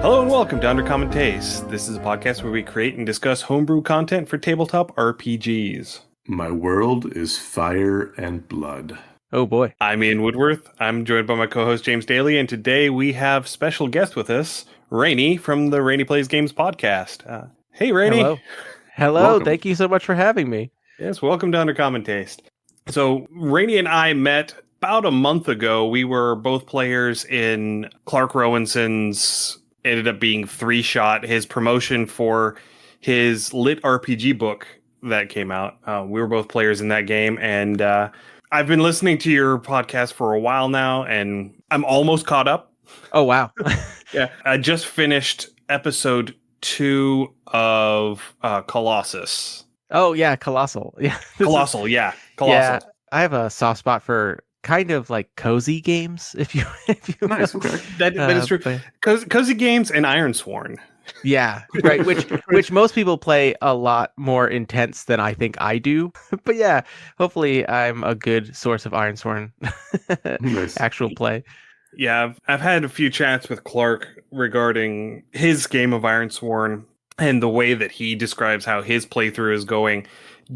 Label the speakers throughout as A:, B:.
A: Hello and welcome to Under Common Taste. This is a podcast where we create and discuss homebrew content for tabletop RPGs.
B: My world is fire and blood.
C: Oh boy.
A: I'm Ian Woodworth. I'm joined by my co-host James Daly, and today we have special guest with us, Rene from the Rene Plays Games podcast. Hey, Rene.
C: Hello.
B: Welcome.
C: Thank you so much for having me.
A: Yes, welcome to Under Common Taste. So, Rene and I met about a month ago. We were both players in Clark Rowinson's, ended up being 3-Shot, his promotion for his lit RPG book that came out. We were both players in that game, and I've been listening to your podcast for a while now, and I'm almost caught up.
C: Oh, wow.
A: Yeah, I just finished episode 2 of Colossus.
C: Oh, yeah, Colossal. Yeah.
A: Colossal.
C: Yeah, I have a soft spot for kind of like cozy games, if you
B: Nice, okay.
A: That is true. Cozy games and Ironsworn.
C: Yeah, right. Which most people play a lot more intense than I think I do. But yeah, hopefully I'm a good source of Ironsworn
B: Nice.
C: actual play.
A: Yeah, I've had a few chats with Clark regarding his game of Ironsworn, and the way that he describes how his playthrough is going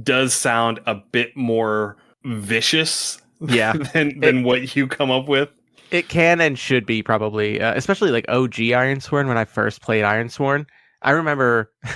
A: does sound a bit more vicious than what you come up with.
C: It can and should be probably, especially like OG Ironsworn. When I first played Ironsworn, I remember it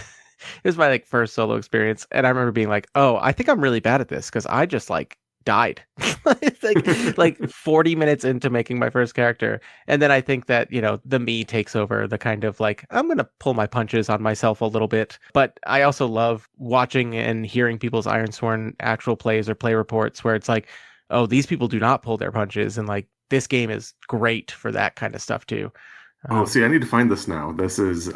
C: was my like first solo experience, and I remember being like, "Oh, I think I'm really bad at this because I just like died." It's like 40 minutes into making my first character, and then I think that the me takes over, the kind of like I'm gonna pull my punches on myself a little bit. But I also love watching and hearing people's Ironsworn actual plays or play reports where it's like, oh, these people do not pull their punches, and like this game is great for that kind of stuff too.
B: See, I need to find this now. This is,
C: It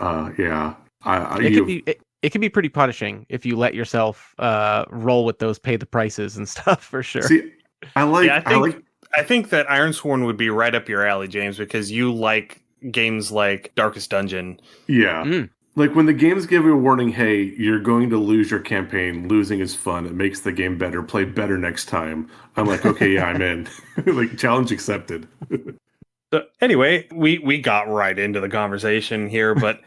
C: can be pretty punishing if you let yourself roll with those pay the prices and stuff, for sure.
B: See, I
A: think that Ironsworn would be right up your alley, James, because you like games like Darkest Dungeon.
B: Yeah. Like when the games give you a warning, hey, you're going to lose your campaign. Losing is fun. It makes the game better. Play better next time. I'm like, okay, yeah, I'm in. Like, challenge accepted.
A: So anyway, we got right into the conversation here, but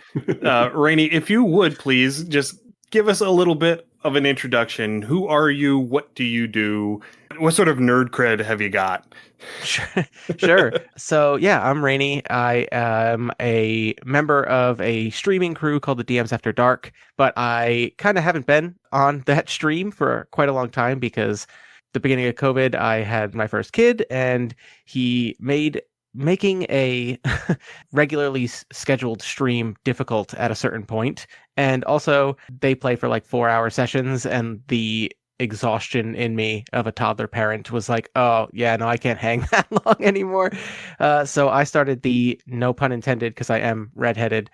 A: Rene, if you would please just give us a little bit of an introduction. Who are you? What do you do? What sort of nerd cred have you got?
C: Sure. So yeah, I'm Rene. I am a member of a streaming crew called the DMs After Dark, but I kind of haven't been on that stream for quite a long time because the beginning of COVID, I had my first kid, and he made making a regularly scheduled stream difficult at a certain point. And also they play for like 4-hour sessions, and the exhaustion in me of a toddler parent was like, oh yeah, no, I can't hang that long anymore. So I started the, no pun intended, because I am redheaded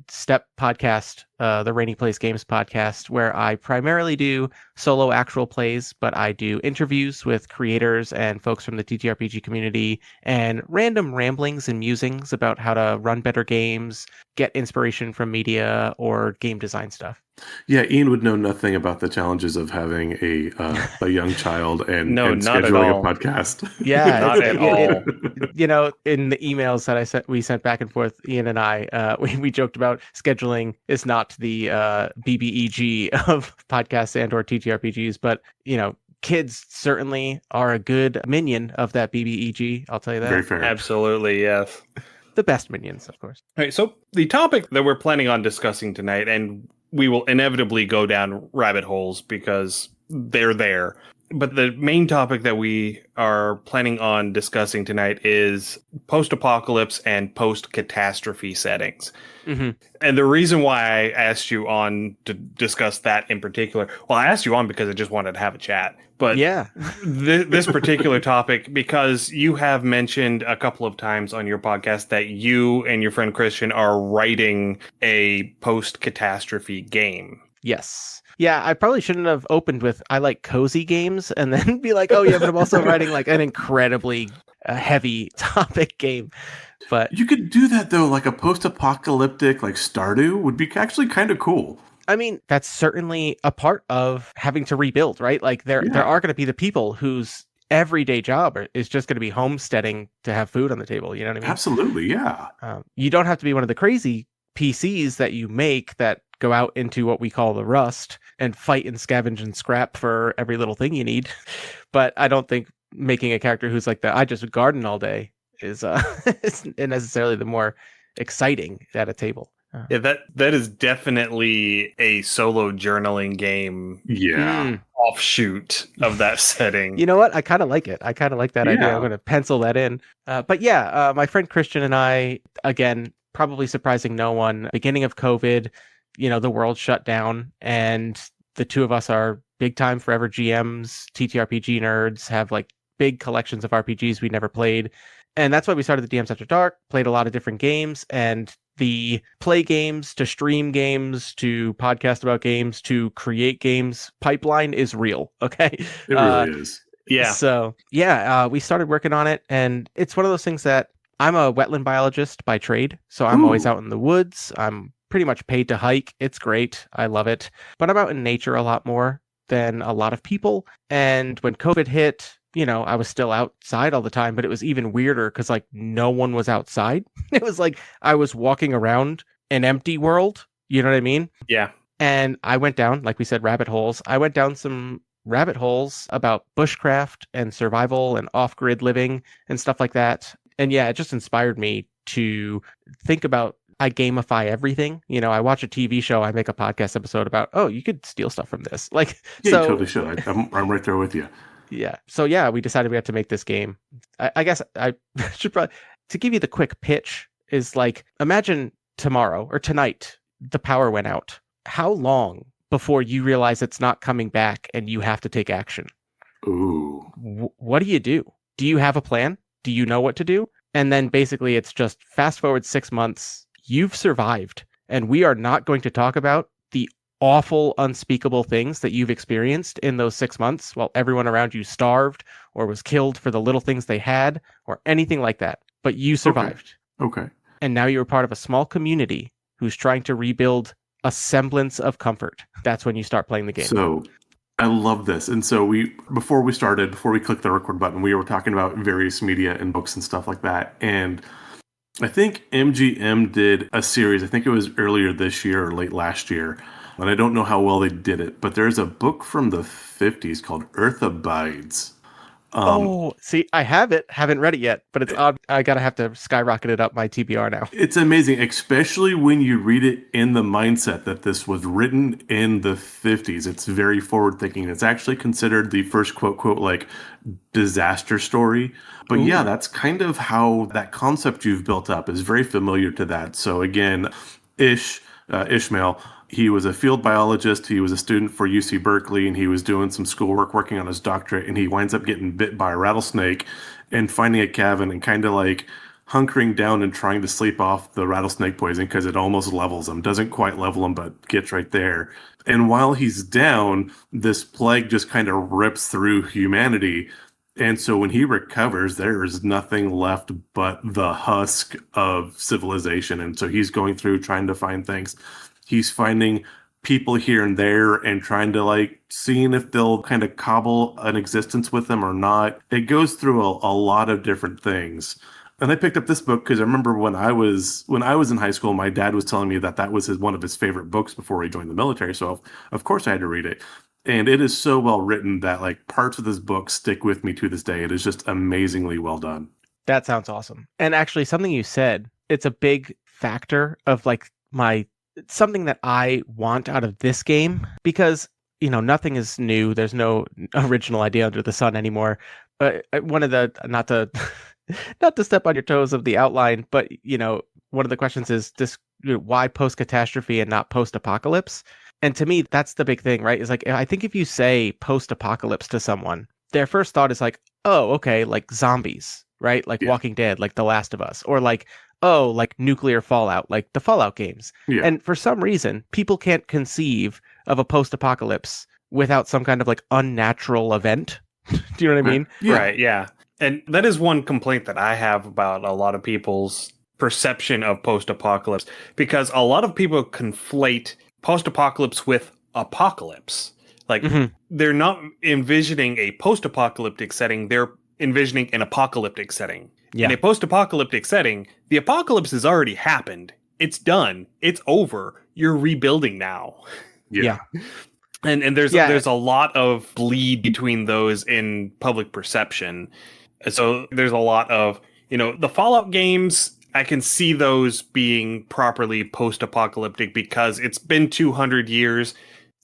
C: step podcast, the Rene Plays Games podcast, where I primarily do solo actual plays, but I do interviews with creators and folks from the TTRPG community and random ramblings and musings about how to run better games, get inspiration from media or game design stuff.
B: Yeah, Ian would know nothing about the challenges of having a young child and
A: all.
B: scheduling a podcast.
C: Yeah,
A: not at all.
C: In the emails that we sent back and forth, Ian and I, we joked about scheduling is not the BBEG of podcasts and or TTRPGs, but kids certainly are a good minion of that BBEG. I'll tell you that.
B: Very fair.
A: Absolutely, yes.
C: The best minions, of course.
A: All right, so the topic that we're planning on discussing tonight, and we will inevitably go down rabbit holes because they're there. But the main topic that we are planning on discussing tonight is post-apocalypse and post-catastrophe settings.
C: Mm-hmm.
A: And the reason why I asked you on to discuss that in particular, well, I asked you on because I just wanted to have a chat. But
C: yeah,
A: this particular topic, because you have mentioned a couple of times on your podcast that you and your friend Christian are writing a post-catastrophe game.
C: Yes. Yeah, I probably shouldn't have opened with I like cozy games and then be like, oh yeah, but I'm also writing like an incredibly heavy topic game. But
B: you could do that though, like a post-apocalyptic like Stardew would be actually kind of cool.
C: I mean, that's certainly a part of having to rebuild, right? Like there are going to be the people whose everyday job is just going to be homesteading to have food on the table. You know what I mean?
B: Absolutely, yeah.
C: You don't have to be one of the crazy PCs that you make that go out into what we call the rust and fight and scavenge and scrap for every little thing you need. But I don't think making a character who's like that, I just garden all day, is isn't necessarily the more exciting at a table.
A: Yeah, that is definitely a solo journaling game
B: Yeah.
A: offshoot of that setting.
C: You know what? I kind of like it. I kind of like that idea. I'm going to pencil that in. But yeah, my friend Christian and I, again, probably surprising no one, beginning of COVID, the world shut down, and the two of us are big time forever GMs, TTRPG nerds, have like big collections of RPGs we never played. And that's why we started the DMs After Dark, played a lot of different games, and the play games to stream games to podcast about games to create games pipeline is real. Okay.
B: It really is.
A: Yeah.
C: So we started working on it, and it's one of those things that I'm a wetland biologist by trade. So I'm always out in the woods. I'm pretty much paid to hike. It's great. I love it. But I'm out in nature a lot more than a lot of people. And when COVID hit, I was still outside all the time, but it was even weirder because like no one was outside. It was like I was walking around an empty world. You know what I mean?
A: Yeah.
C: And I went down, like we said, rabbit holes. I went down some rabbit holes about bushcraft and survival and off-grid living and stuff like that. And yeah, it just inspired me to think about, I gamify everything. I watch a TV show, I make a podcast episode about, oh, you could steal stuff from this. Like,
B: yeah, you totally should. I'm right there with you.
C: Yeah. So yeah, we decided we had to make this game. I guess I should probably, to give you the quick pitch, is like, imagine tomorrow or tonight, the power went out. How long before you realize it's not coming back and you have to take action?
B: Ooh.
C: What do you do? Do you have a plan? Do you know what to do? And then basically it's just fast forward 6 months. You've survived, and we are not going to talk about the awful, unspeakable things that you've experienced in those 6 months while everyone around you starved or was killed for the little things they had or anything like that. But you survived.
B: Okay.
C: And now you're part of a small community who's trying to rebuild a semblance of comfort. That's when you start playing the game.
B: So I love this. And so before we clicked the record button, we were talking about various media and books and stuff like that. And I think MGM did a series, I think it was earlier this year or late last year, and I don't know how well they did it, but there's a book from the 50s called Earth Abides.
C: See, I haven't read it yet, but it's odd. I gotta have to skyrocket it up my TBR now.
B: It's amazing, especially when you read it in the mindset that this was written in the 50s. It's very forward thinking. It's actually considered the first quote like disaster story. But yeah, that's kind of how that concept you've built up is very familiar to that. So again, Ishmael, he was a field biologist. He was a student for UC Berkeley, and he was doing some schoolwork working on his doctorate, and he winds up getting bit by a rattlesnake and finding a cabin and kind of like hunkering down and trying to sleep off the rattlesnake poison because it almost levels him. Doesn't quite level him, but gets right there. And while he's down, this plague just kind of rips through humanity. And so when he recovers, there is nothing left but the husk of civilization. And so he's going through trying to find things. He's finding people here and there and trying to like seeing if they'll kind of cobble an existence with them or not. It goes through a lot of different things. And I picked up this book because I remember when I was in high school, my dad was telling me that was one of his favorite books before he joined the military. So of course I had to read it. And it is so well written that like parts of this book stick with me to this day. It is just amazingly well done.
C: That sounds awesome. And actually something you said, it's a big factor of like something that I want out of this game, because, nothing is new. There's no original idea under the sun anymore. One of the, not to step on your toes of the outline, but, one of the questions is this, why post-catastrophe and not post-apocalypse? And to me, that's the big thing, right? Is like, I think if you say post-apocalypse to someone, their first thought is like, oh, okay, like zombies, right? Like Walking Dead, like The Last of Us, or like, oh, like nuclear fallout, like the Fallout games. Yeah. And for some reason, people can't conceive of a post-apocalypse without some kind of like unnatural event. Do you know what I mean?
A: Yeah. Right, yeah. And that is one complaint that I have about a lot of people's perception of post-apocalypse, because a lot of people conflate post-apocalypse with apocalypse. Like, they're not envisioning a post-apocalyptic setting, they're envisioning an apocalyptic setting.
C: Yeah.
A: In a post-apocalyptic setting, the apocalypse has already happened. It's done. It's over. You're rebuilding now.
C: Yeah.
A: And there's a lot of bleed between those in public perception. So there's a lot of, the Fallout games, I can see those being properly post-apocalyptic because it's been 200 years.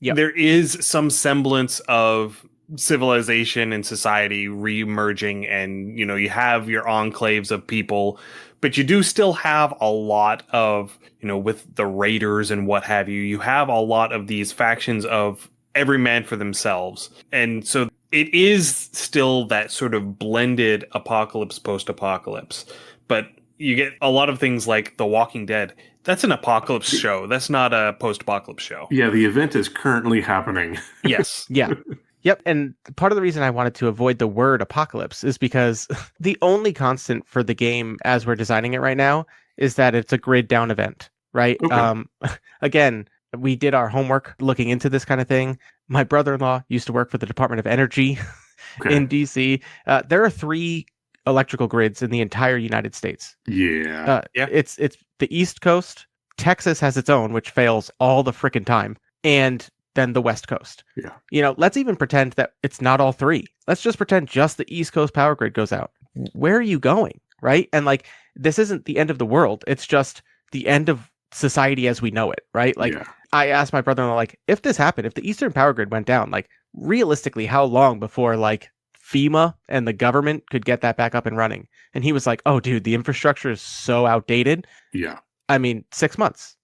C: Yep.
A: There is some semblance of civilization and society re-emerging, and you have your enclaves of people, but you do still have a lot of, with the raiders and what have you, you have a lot of these factions of every man for themselves. And so it is still that sort of blended apocalypse, post-apocalypse. But you get a lot of things like The Walking Dead. That's an apocalypse show. That's not a post-apocalypse show.
B: Yeah, the event is currently happening.
A: Yes.
C: Yeah. Yep. And part of the reason I wanted to avoid the word apocalypse is because the only constant for the game as we're designing it right now is that it's a grid down event, right?
B: Okay.
C: Again, we did our homework looking into this kind of thing. My brother-in-law used to work for the Department of Energy in DC. There are 3 electrical grids in the entire United States.
B: Yeah.
C: It's the East Coast. Texas has its own, which fails all the frickin' time. And then the West Coast.
B: Yeah.
C: Let's even pretend that it's not all 3. Let's just pretend just the East Coast power grid goes out. Where are you going? Right? And like, this isn't the end of the world. It's just the end of society as we know it. Right? Like, I asked my brother-in-law, like, if this happened, if the Eastern power grid went down, like, realistically, how long before, like, FEMA and the government could get that back up and running? And he was like, oh, dude, the infrastructure is so outdated.
B: Yeah.
C: I mean, 6 months,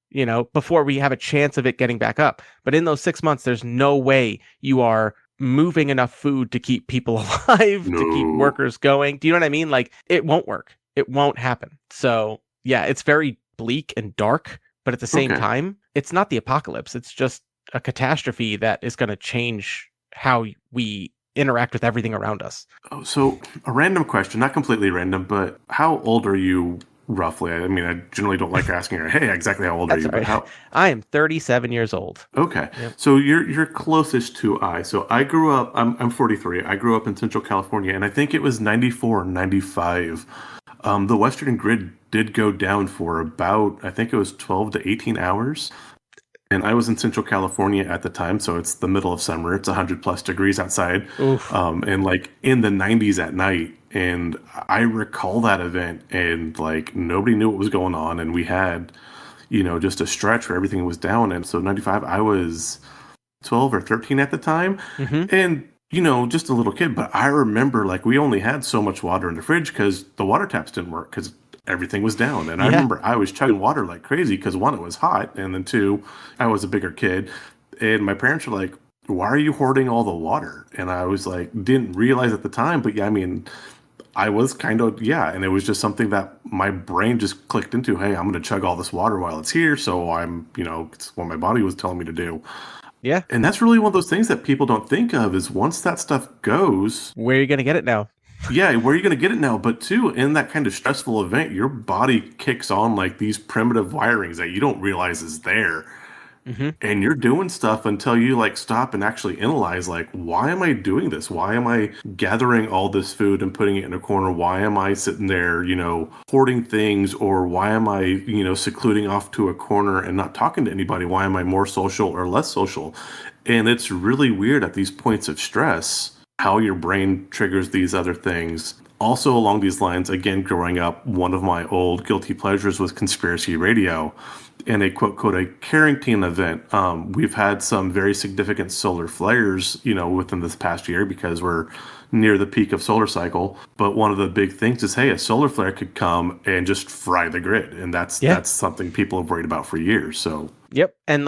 C: before we have a chance of it getting back up. But in those 6 months, there's no way you are moving enough food to keep people alive, to keep workers going. Do you know what I mean? Like, it won't work. It won't happen. So, yeah, it's very bleak and dark, but at the same time, it's not the apocalypse. It's just a catastrophe that is going to change how we interact with everything around us.
B: Oh, so a random question, not completely random, but how old are you roughly? I mean, I generally don't like asking her, hey, exactly how old are you?
C: Right.
B: But
C: I am 37 years old.
B: Okay.
C: Yep.
B: So you're closest to I. So I grew up, I'm 43. I grew up in Central California, and I think it was 94 or 95. The Western grid did go down for about, I think it was 12 to 18 hours. And I was in Central California at the time, so it's the middle of summer. It's 100 plus degrees outside, and like in the 90s at night. And I recall that event, and like nobody knew what was going on, and we had, just a stretch where everything was down. And so 95, I was 12 or 13 at the time, and just a little kid. But I remember like we only had so much water in the fridge because the water taps didn't work because everything was down. And I remember I was chugging water like crazy because 1, it was hot, and then 2, I was a bigger kid, and my parents were like, why are you hoarding all the water? And I was like, didn't realize at the time, but yeah, I mean, I was kind of, and it was just something that my brain just clicked into. Hey, I'm going to chug all this water while it's here. So I'm, it's what my body was telling me to do.
C: Yeah.
B: And that's really one of those things that people don't think of is once that stuff goes,
C: where are you going to get it now?
B: Yeah, where are you going to get it now? But too, in that kind of stressful event, your body kicks on like these primitive wirings that you don't realize is there. And you're doing stuff until you like stop and actually analyze, like, why am I doing this? Why am I gathering all this food and putting it in a corner? Why am I sitting there, hoarding things? Or why am I, secluding off to a corner and not talking to anybody? Why am I more social or less social? And it's really weird at these points of stress how your brain triggers these other things. Also along these lines, again, growing up, one of my old guilty pleasures was conspiracy radio. In a quote, a Carrington event, we've had some very significant solar flares, within this past year because we're near the peak of solar cycle. But one of the big things is, hey, a solar flare could come and just fry the grid. And that's something people have worried about for years. So
C: Yep. And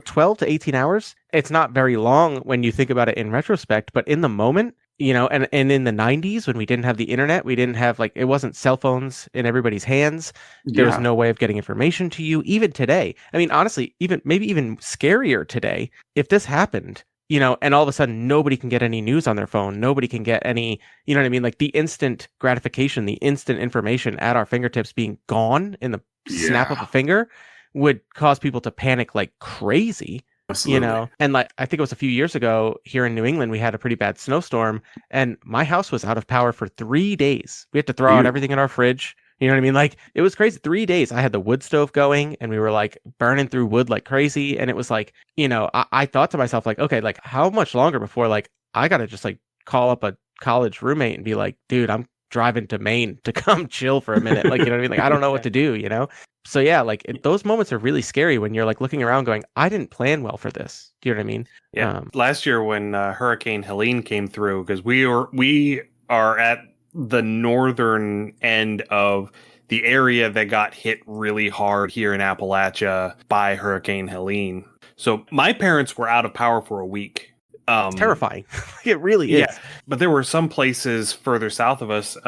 C: 12 to 18 hours, it's not very long when you think about it in retrospect, but in the moment, and in the 90s when we didn't have the internet, we didn't have it wasn't cell phones in everybody's hands. There was no way of getting information to you. Even today, I mean, honestly, maybe even scarier today, if this happened, and all of a sudden nobody can get any news on their phone. Nobody can get any, you know what I mean? Like the instant gratification, the instant information at our fingertips being gone in the snap of a finger would cause people to panic like crazy.
B: Absolutely.
C: And like I think it was a few years ago here in New England, we had a pretty bad snowstorm, and my house was out of power for 3 days. We had to throw out
B: Ew.
C: everything in our fridge. You know what I mean? Like it was crazy. 3 days. I had the wood stove going, and we were like burning through wood like crazy. And it was like, I thought to myself, like, okay, like how much longer before like I gotta just like call up a college roommate and be like, dude, I'm driving to Maine to come chill for a minute. Like, you know what I mean? Like I don't know what to do. So yeah, like those moments are really scary when you're like looking around going, I didn't plan well for this. Do you know what I mean?
A: Yeah. Last year when Hurricane Helene came through, because we are at the northern end of the area that got hit really hard here in Appalachia by Hurricane Helene. So my parents were out of power for a week.
C: It's terrifying. It really is.
A: Yeah, but there were some places further south of us.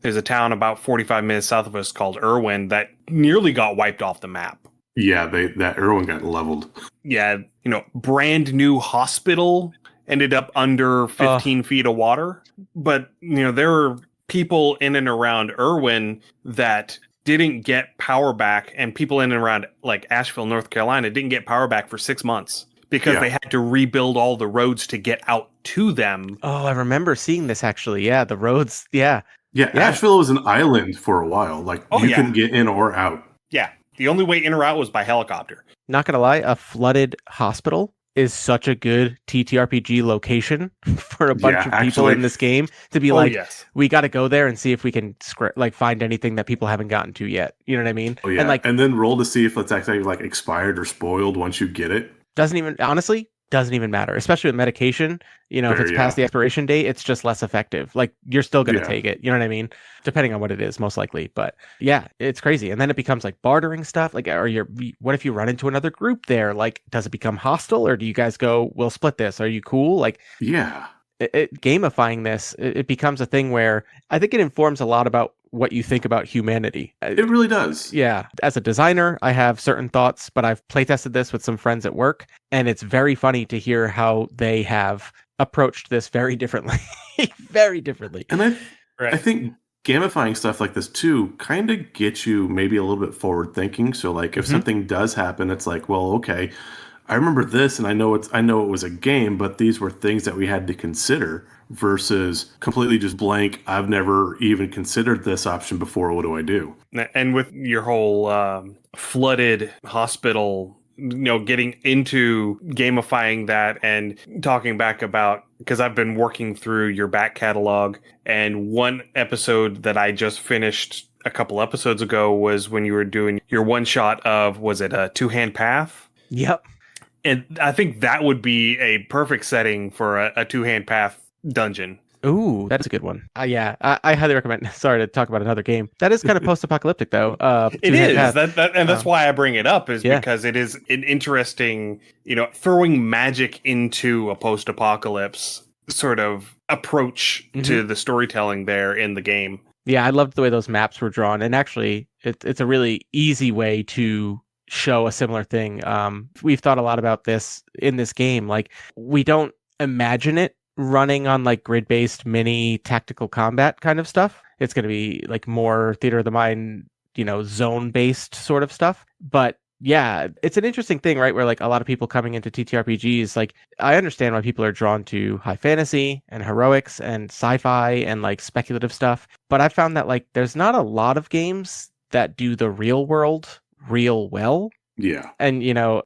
A: There's a town about 45 minutes south of us called Irwin that nearly got wiped off the map.
B: Yeah, that Irwin got leveled.
A: Yeah, brand new hospital ended up under 15 feet of water. But, there were people in and around Irwin that didn't get power back, and people in and around like Asheville, North Carolina didn't get power back for 6 months because they had to rebuild all the roads to get out to them.
C: Oh, I remember seeing this actually. Yeah, the roads. Yeah.
B: Yeah, Asheville was an island for a while. Like, you couldn't get in or out.
A: Yeah, the only way in or out was by helicopter.
C: Not gonna lie, a flooded hospital is such a good TTRPG location for a bunch of people in this game to be we got to go there and see if we can find anything that people haven't gotten to yet. You know what I mean?
B: Oh, yeah. And then roll to see if it's actually like expired or spoiled once you get it.
C: Doesn't even matter, especially with medication. If it's past the expiration date, it's just less effective. Like you're still going to take it. You know what I mean? Depending on what it is, most likely. But yeah, it's crazy. And then it becomes like bartering stuff. Like, what if you run into another group there? Like, does it become hostile, or do you guys go, we'll split this? Are you cool? Like,
B: yeah,
C: gamifying this, it becomes a thing where I think it informs a lot about what you think about humanity.
B: It really does.
C: Yeah. As a designer, I have certain thoughts, but I've playtested this with some friends at work, and it's very funny to hear how they have approached this very differently. Very differently.
B: And I think gamifying stuff like this too kind of gets you maybe a little bit forward thinking. So like if something does happen, it's like, well, okay, I remember this and I know it was a game, but these were things that we had to consider versus completely just blank. I've never even considered this option before. What do I do?
A: And with your whole flooded hospital, getting into gamifying that and talking back about, because I've been working through your back catalog, and one episode that I just finished a couple episodes ago was when you were doing your one shot of, was it a Two-Hand Path?
C: Yep.
A: And I think that would be a perfect setting for a Two-Hand Path dungeon.
C: Ooh, that's a good one. Yeah, I highly recommend. Sorry to talk about another game. That is kind of post-apocalyptic, though.
A: It is. And that's why I bring it up, is because it is an interesting, throwing magic into a post-apocalypse sort of approach to the storytelling there in the game.
C: Yeah, I loved the way those maps were drawn. And actually, it's a really easy way to show a similar thing. We've thought a lot about this in this game. Like, we don't imagine it running on like grid-based mini tactical combat kind of stuff. It's going to be like more theater of the mind, zone-based sort of stuff. But yeah, it's an interesting thing, right? Where like a lot of people coming into TTRPGs, like I understand why people are drawn to high fantasy and heroics and sci-fi and like speculative stuff. But I found that like there's not a lot of games that do the real world real well.
B: Yeah.
C: And,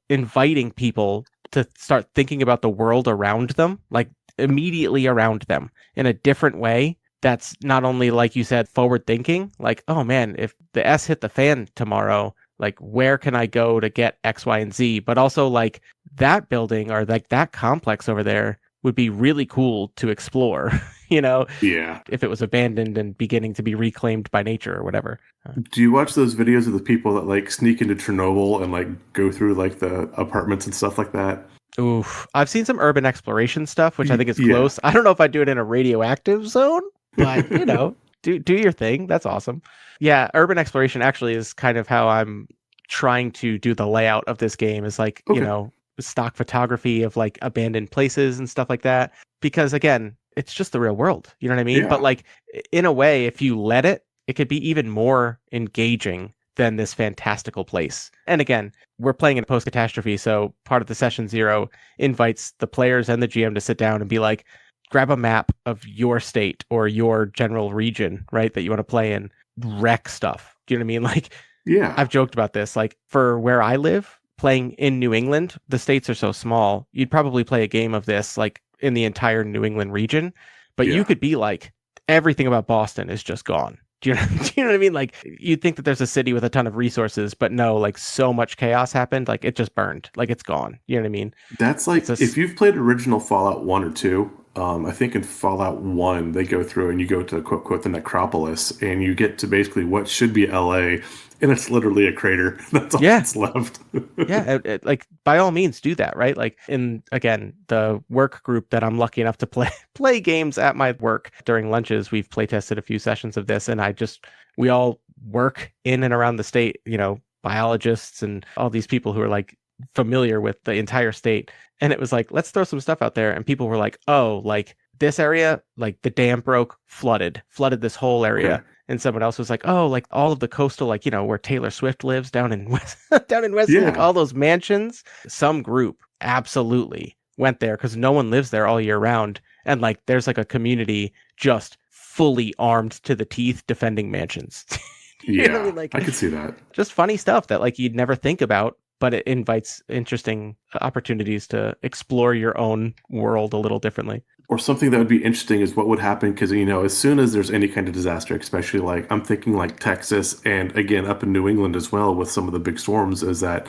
C: inviting people to start thinking about the world around them, like immediately around them in a different way. That's not only, like you said, forward thinking, like, oh man, if the S hit the fan tomorrow, like where can I go to get X, Y, and Z? But also like that building or like that complex over there would be really cool to explore,
B: Yeah.
C: if it was abandoned and beginning to be reclaimed by nature or whatever.
B: Do you watch those videos of the people that like sneak into Chernobyl and like go through like the apartments and stuff like that?
C: Oof. I've seen some urban exploration stuff, which I think is close. I don't know if I'd do it in a radioactive zone, but do your thing. That's awesome. Yeah, urban exploration actually is kind of how I'm trying to do the layout of this game, is like, stock photography of like abandoned places and stuff like that. Because again, it's just the real world. You know what I mean?
B: Yeah.
C: But like in a way, if you let it, it could be even more engaging than this fantastical place. And again, we're playing in a post-catastrophe, so part of the session 0 invites the players and the GM to sit down and be like, grab a map of your state or your general region, right, that you want to play in, wreck stuff. Do you know what I mean? Like,
B: Yeah.
C: I've joked about this. Like, for where I live, playing in New England, the states are so small, you'd probably play a game of this, like, in the entire New England region. But you could be like, everything about Boston is just gone. Do you know what I mean? Like, you'd think that there's a city with a ton of resources, but no, like, so much chaos happened, like, it just burned. Like, it's gone. You know what I mean?
B: That's like, if you've played original Fallout 1 or 2, I think in Fallout 1, they go through and you go to, quote, quote, the necropolis, and you get to basically what should be LA, and it's literally a crater. That's all that's left.
C: Like, by all means, do that, right? Like, in, again, the work group that I'm lucky enough to play games at my work during lunches, we've play tested a few sessions of this, and we all work in and around the state, you know, biologists and all these people who are like familiar with the entire state. And it was like, let's throw some stuff out there. And people were like, oh, like this area, like the dam broke, flooded this whole area. Okay. And someone else was like, oh, like all of the coastal, like, you know, where Taylor Swift lives down in West, like all those mansions. Some group absolutely went there because no one lives there all year round. And like, there's like a community just fully armed to the teeth defending mansions.
B: You know what I mean? Like, I could see that.
C: Just funny stuff that like you'd never think about, but it invites interesting opportunities to explore your own world a little differently.
B: Or something that would be interesting is what would happen, because, you know, as soon as there's any kind of disaster, especially like I'm thinking like Texas and again up in New England as well with some of the big storms, is that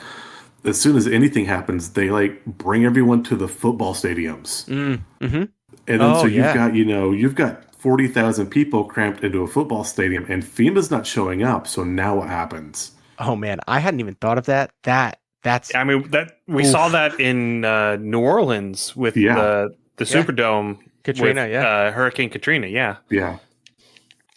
B: as soon as anything happens, they like bring everyone to the football stadiums.
C: Mm-hmm.
B: And then you've got 40,000 people cramped into a football stadium and FEMA's not showing up. So now what happens?
C: Oh man, I hadn't even thought of that. That's.
A: I mean, that we saw that in New Orleans with the Superdome,
C: Katrina,
A: with, Hurricane Katrina, yeah.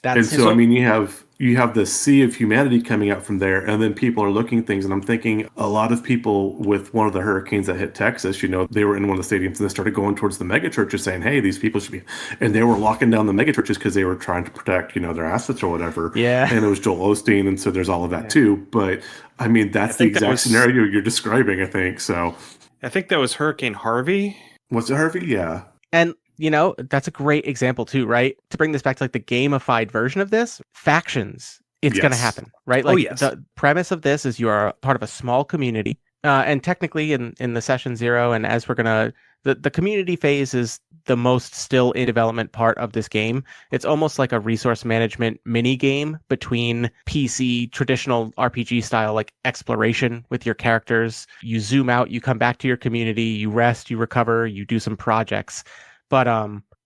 B: And so I mean, you have the sea of humanity coming out from there, and then people are looking at things, and I'm thinking a lot of people with one of the hurricanes that hit Texas, you know, they were in one of the stadiums and they started going towards the mega churches saying, hey, these people should be, and they were locking down the mega churches because they were trying to protect, you know, their assets or whatever.
C: Yeah.
B: And it was Joel Osteen, and so there's all of that too. But I mean, that's the exact scenario you're describing, I think. So
A: I think that was Hurricane Harvey.
B: Was it Harvey? Yeah.
C: And you know, that's a great example too, right? To bring this back to like the gamified version of this, factions, it's going to happen, right? Like the premise of this is you are part of a small community. And technically in the session 0, and as we're going to, the community phase is the most still in development part of this game. It's almost like a resource management mini game between PC, traditional RPG style, like exploration with your characters. You zoom out, you come back to your community, you rest, you recover, you do some projects. But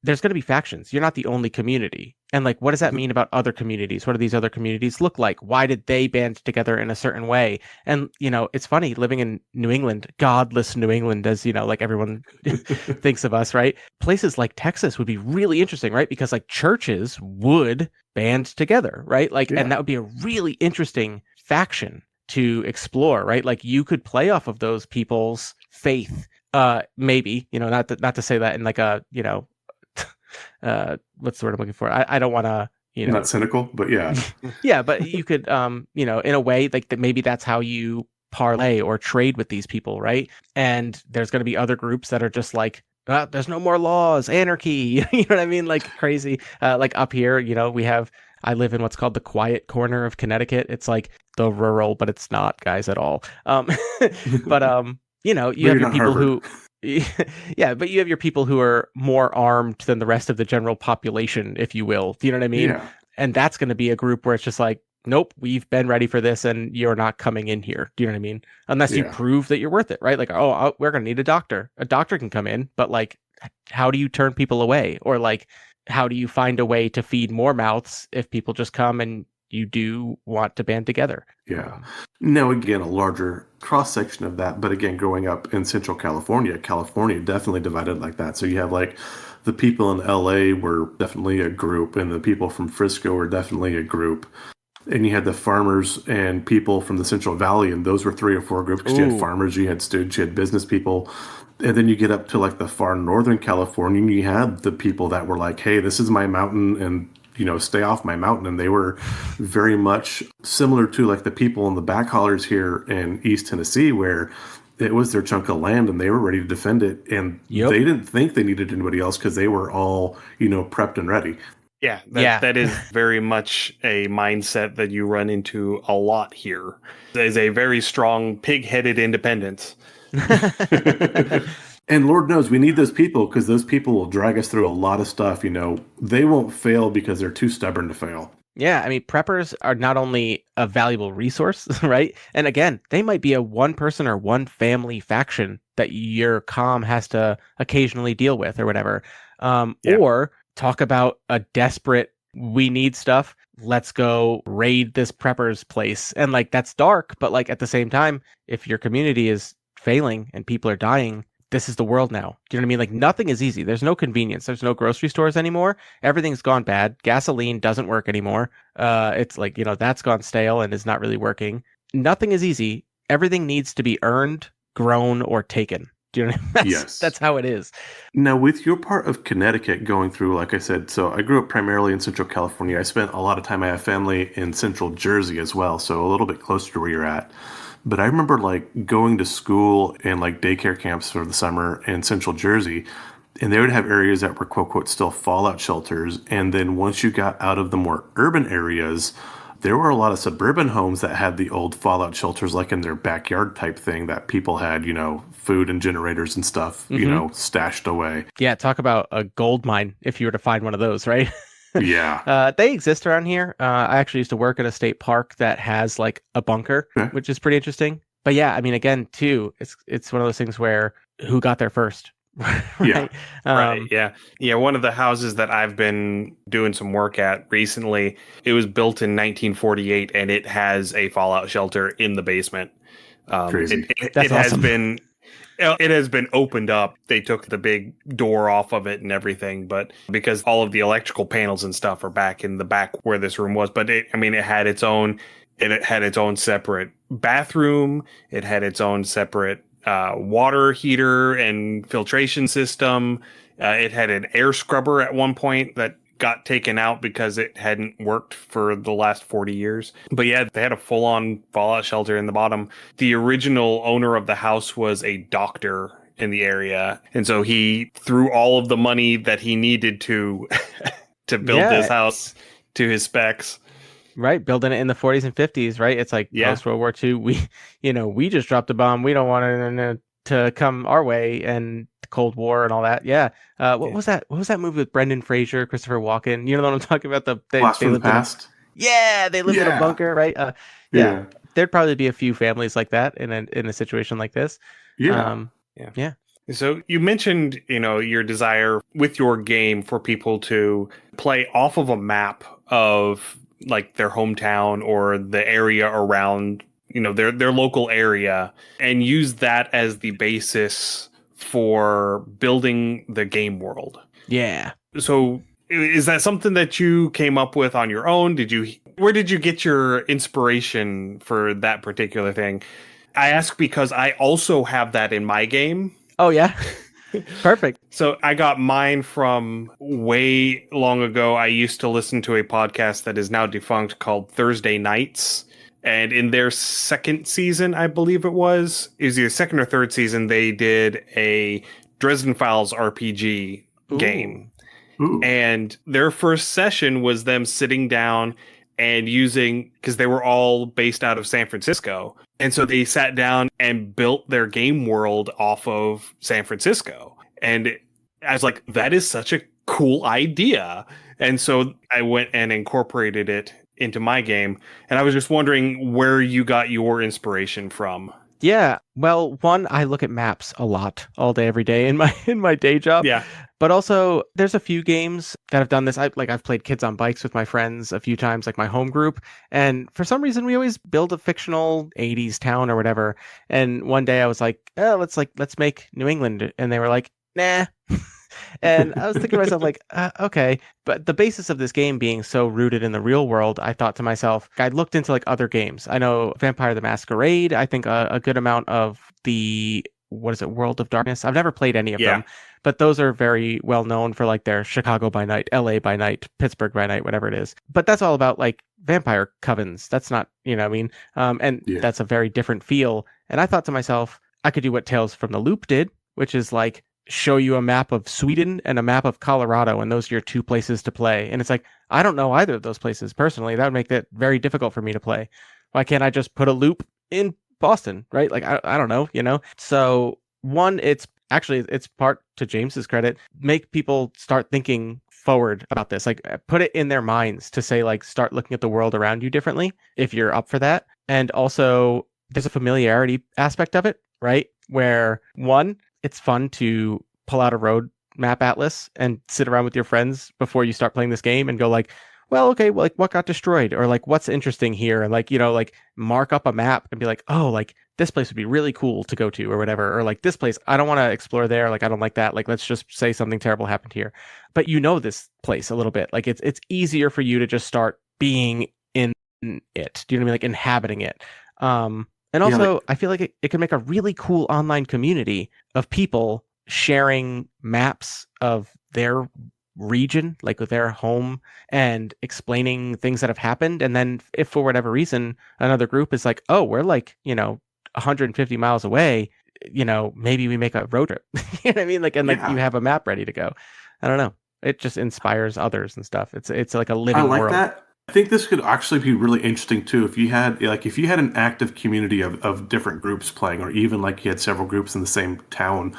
C: there's going to be factions. You're not the only community. And like, what does that mean about other communities? What do these other communities look like? Why did they band together in a certain way? And, you know, it's funny living in New England, godless New England, as, you know, like everyone thinks of us, right? Places like Texas would be really interesting, right? Because like churches would band together, right? Like, and that would be a really interesting faction to explore, right? Like you could play off of those people's faith. Maybe, you know, not to say that in like a, you know, what's the word I'm looking for? I don't want to, you know,
B: not cynical, but yeah.
C: Yeah, but you could, you know, in a way like that, maybe that's how you parlay or trade with these people, right? And there's going to be other groups that are just like, there's no more laws, anarchy, you know what I mean? Like crazy. Like up here, you know, I live in what's called the quiet corner of Connecticut. It's like the rural, but it's not, guys, at all. But you know, you have your people who, but you have your people who are more armed than the rest of the general population, if you will. Do you know what I mean?
B: Yeah.
C: And that's going to be a group where it's just like, nope, we've been ready for this and you're not coming in here. Do you know what I mean? Unless you prove that you're worth it, right? Like, we're going to need a doctor. A doctor can come in, but like, how do you turn people away? Or like, how do you find a way to feed more mouths if people just come and you do want to band together?
B: Yeah. Now, again, a larger cross-section of that, but again, growing up in Central California definitely divided like that. So you have like the people in LA were definitely a group, and the people from Frisco were definitely a group. And you had the farmers and people from the Central Valley, and those were 3 or 4 groups, because you had farmers, you had students, you had business people. And then you get up to like the far northern California, and you had the people that were like, hey, this is my mountain, and stay off my mountain. And they were very much similar to like the people in the back hollers here in East Tennessee, where it was their chunk of land and they were ready to defend it. And
C: Yep.
B: they didn't think they needed anybody else because they were all, prepped and ready.
A: Yeah,
C: Yeah.
A: that is very much a mindset that you run into a lot here. There's a very strong pig-headed independence.
B: And Lord knows we need those people because those people will drag us through a lot of stuff. They won't fail because they're too stubborn to fail.
C: Yeah, I mean, preppers are not only a valuable resource, right? And again, they might be a one person or one family faction that your comm has to occasionally deal with or whatever. Or talk about a desperate, we need stuff. Let's go raid this prepper's place. And like, that's dark, but like at the same time, if your community is failing and people are dying, this is the world now. Do you know what I mean? Like nothing is easy. There's no convenience. There's no grocery stores anymore. Everything's gone bad. Gasoline doesn't work anymore. It's like, that's gone stale and is not really working. Nothing is easy. Everything needs to be earned, grown, or taken. Do you know what I mean?
B: Yes.
C: That's how it is.
B: Now, with your part of Connecticut going through, like I said, so I grew up primarily in Central California. I spent a lot of time, I have family in Central Jersey as well, so a little bit closer to where you're at. But I remember like going to school and like daycare camps for the summer in Central Jersey, and they would have areas that were quote, quote, still fallout shelters. And then once you got out of the more urban areas, there were a lot of suburban homes that had the old fallout shelters, like in their backyard type thing that people had, food and generators and stuff, stashed away.
C: Yeah, talk about a gold mine if you were to find one of those, right?
B: Yeah.
C: They exist around here. I actually used to work in a state park that has like a bunker, which is pretty interesting. But yeah, I mean, again, too, it's one of those things where who got there first? Right?
B: Yeah.
A: Right. Yeah. One of the houses that I've been doing some work at recently, it was built in 1948 and it has a fallout shelter in the basement.
B: Crazy.
A: It has been. It has been opened up. They took the big door off of it and everything, but because all of the electrical panels and stuff are back in the back where this room was, but it had its own separate bathroom. It had its own separate water heater and filtration system. It had an air scrubber at one point that got taken out because it hadn't worked for the last 40 years. But yeah, they had a full-on fallout shelter in the bottom. The original owner of the house was a doctor in the area, and so he threw all of the money that he needed to build this house to his specs.
C: Right, building it in the 40s and 50s, right? It's like post World War II. We just dropped a bomb. We don't want it to come our way, and Cold War and all that. Yeah. What was that? What was that movie with Brendan Fraser, Christopher Walken? You know what I'm talking about?
B: Blast from the Past.
C: They lived in a bunker, right? There'd probably be a few families like that in a situation like this.
B: Yeah.
A: So you mentioned, your desire with your game for people to play off of a map of like their hometown or the area around, their local area, and use that as the basis for building the game world.
C: Yeah.
A: So is that something that you came up with on your own? Where did you get your inspiration for that particular thing? I ask because I also have that in my game.
C: Oh, yeah. Perfect.
A: So I got mine from way long ago. I used to listen to a podcast that is now defunct called Thursday Nights. And in their second season, I believe it was either second or third season, they did a Dresden Files RPG game.
B: Ooh.
A: And their first session was them sitting down and using, because they were all based out of San Francisco. And so they sat down and built their game world off of San Francisco. And I was like, that is such a cool idea. And so I went and incorporated it into my game. And I was just wondering where you got your inspiration from.
C: Yeah. Well, one, I look at maps a lot all day, every day in my day job.
A: Yeah.
C: But also, there's a few games that have done this. I've played Kids on Bikes with my friends a few times, like my home group. And for some reason, we always build a fictional 80s town or whatever. And one day I was like, oh, let's make New England. And they were like, nah. And I was thinking to myself, like, okay. But the basis of this game being so rooted in the real world, I thought to myself, I looked into like other games. I know Vampire the Masquerade. I think a good amount of the, World of Darkness. I've never played any of them. but those are very well known for like their Chicago by night, LA by night, Pittsburgh by night, whatever it is. But that's all about like vampire covens. That's not, you know what I mean? And
B: Yeah.
C: that's a very different feel. And I thought to myself, I could do what Tales from the Loop did, which is like show you a map of Sweden and a map of Colorado, and those are your two places to play. And it's like, I don't know either of those places personally. That would make that very difficult for me to play. Why can't I just put a loop in Boston, right? Like, I don't know, you know? So one, it's part to James's credit, make people start thinking forward about this, like put it in their minds to say, like, start looking at the world around you differently if you're up for that. And also there's a familiarity aspect of it, right? Where one, it's fun to pull out a road map atlas and sit around with your friends before you start playing this game and go like, well, okay, well, like what got destroyed, or like what's interesting here, and like, you know, like mark up a map and be like, oh, like this place would be really cool to go to or whatever, or like this place I don't want to explore there, like I don't like that, like let's just say something terrible happened here, but you know this place a little bit, like it's easier for you to just start being in it. Do you know what I mean? Like inhabiting it. And also,
B: like,
C: I feel like it can make a really cool online community of people sharing maps of their region, like with their home, and explaining things that have happened. And then if for whatever reason another group is like, oh, we're like, you know, 150 miles away, you know, maybe we make a road trip. You know what I mean? Like, and like you have a map ready to go. I don't know. It just inspires others and stuff. It's like a living
B: I like
C: world.
B: that. I think this could actually be really interesting too if you had an active community of different groups playing, or even like you had several groups in the same town.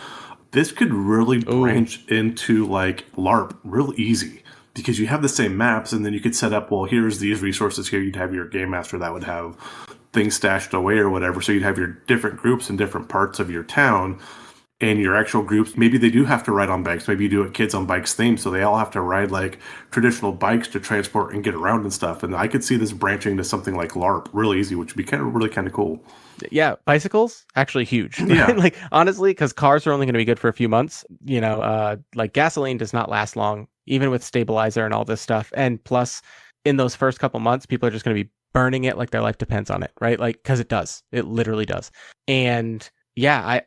B: This could really branch into like LARP real easy, because you have the same maps, and then you could set up, well, here's these resources here. You'd have your game master that would have things stashed away or whatever. So you'd have your different groups in different parts of your town, and your actual groups, maybe they do have to ride on bikes. Maybe you do a kids on bikes theme, so they all have to ride like traditional bikes to transport and get around and stuff. And I could see this branching to something like LARP real easy, which would be kind of cool.
C: Yeah, bicycles actually huge.
B: Yeah.
C: Like honestly, because cars are only going to be good for a few months. You know, like gasoline does not last long, even with stabilizer and all this stuff. And plus, in those first couple months, people are just going to be burning it like their life depends on it, right? Like, because it does, it literally does. And yeah,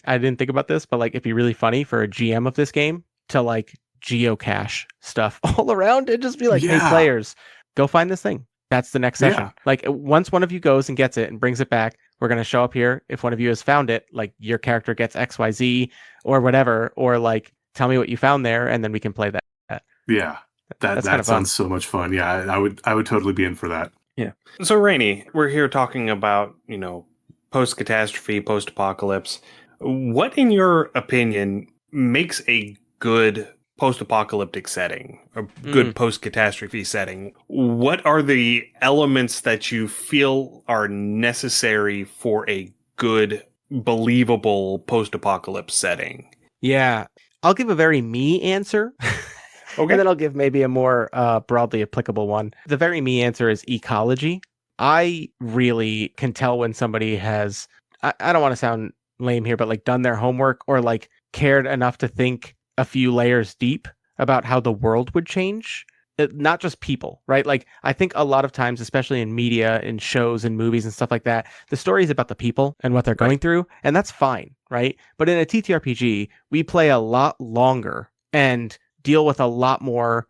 C: I didn't think about this, but like it'd be really funny for a GM of this game to like geocache stuff all around and just be like, hey, players, go find this thing. That's the next session.
B: Yeah.
C: Like once one of you goes and gets it and brings it back, we're going to show up here. If one of you has found it, like your character gets XYZ or whatever, or like tell me what you found there, and then we can play that.
B: Yeah. That
C: kind of
B: sounds so much fun. Yeah, I would totally be in for that.
A: Yeah. So Rainey, we're here talking about, you know, post-catastrophe, post-apocalypse. What, in your opinion, makes a good post-apocalyptic setting, a good post-catastrophe setting? What are the elements that you feel are necessary for a good, believable post-apocalypse setting?
C: Yeah, I'll give a very me answer.
A: Okay.
C: And then I'll give maybe a more broadly applicable one. The very me answer is ecology. I really can tell when somebody has, I don't want to sound lame here, but like done their homework, or like cared enough to think a few layers deep about how the world would change. Not just people, right? Like I think a lot of times, especially in media, in shows and movies and stuff like that, the story is about the people and what they're going through, and that's fine, right? But in a TTRPG, we play a lot longer and deal with a lot more.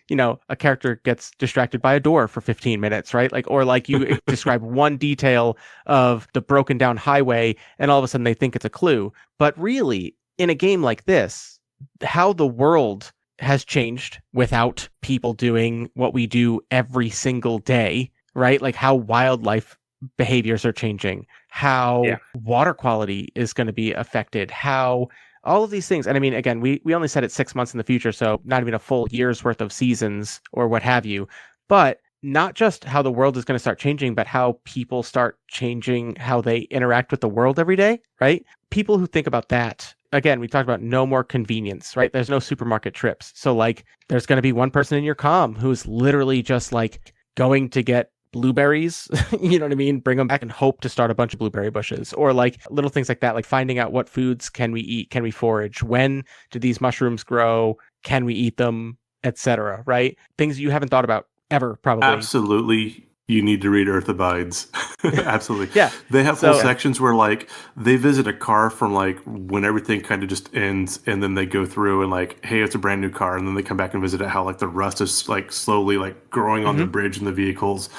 C: You know, a character gets distracted by a door for 15 minutes, right? Like, or like you describe one detail of the broken down highway and all of a sudden they think it's a clue. But really, in a game like this, how the world has changed without people doing what we do every single day, right? Like how wildlife behaviors are changing, how water quality is going to be affected, how all of these things. And I mean, again, we only said it 6 months in the future, so not even a full year's worth of seasons or what have you. But not just how the world is going to start changing, but how people start changing how they interact with the world every day, right? People who think about that, again, we talked about no more convenience, right? There's no supermarket trips. So like there's going to be one person in your comm who's literally just like going to get blueberries, you know what I mean? Bring them back and hope to start a bunch of blueberry bushes, or like little things like that, like finding out what foods can we eat, can we forage, when do these mushrooms grow, can we eat them, etc. Right? Things you haven't thought about ever, probably.
B: Absolutely. You need to read Earth Abides. Absolutely.
C: Yeah.
B: They have whole sections where like they visit a car from like when everything kind of just ends, and then they go through and like, hey, it's a brand new car, and then they come back and visit it, how like the rust is like slowly like growing on the bridge and the vehicles.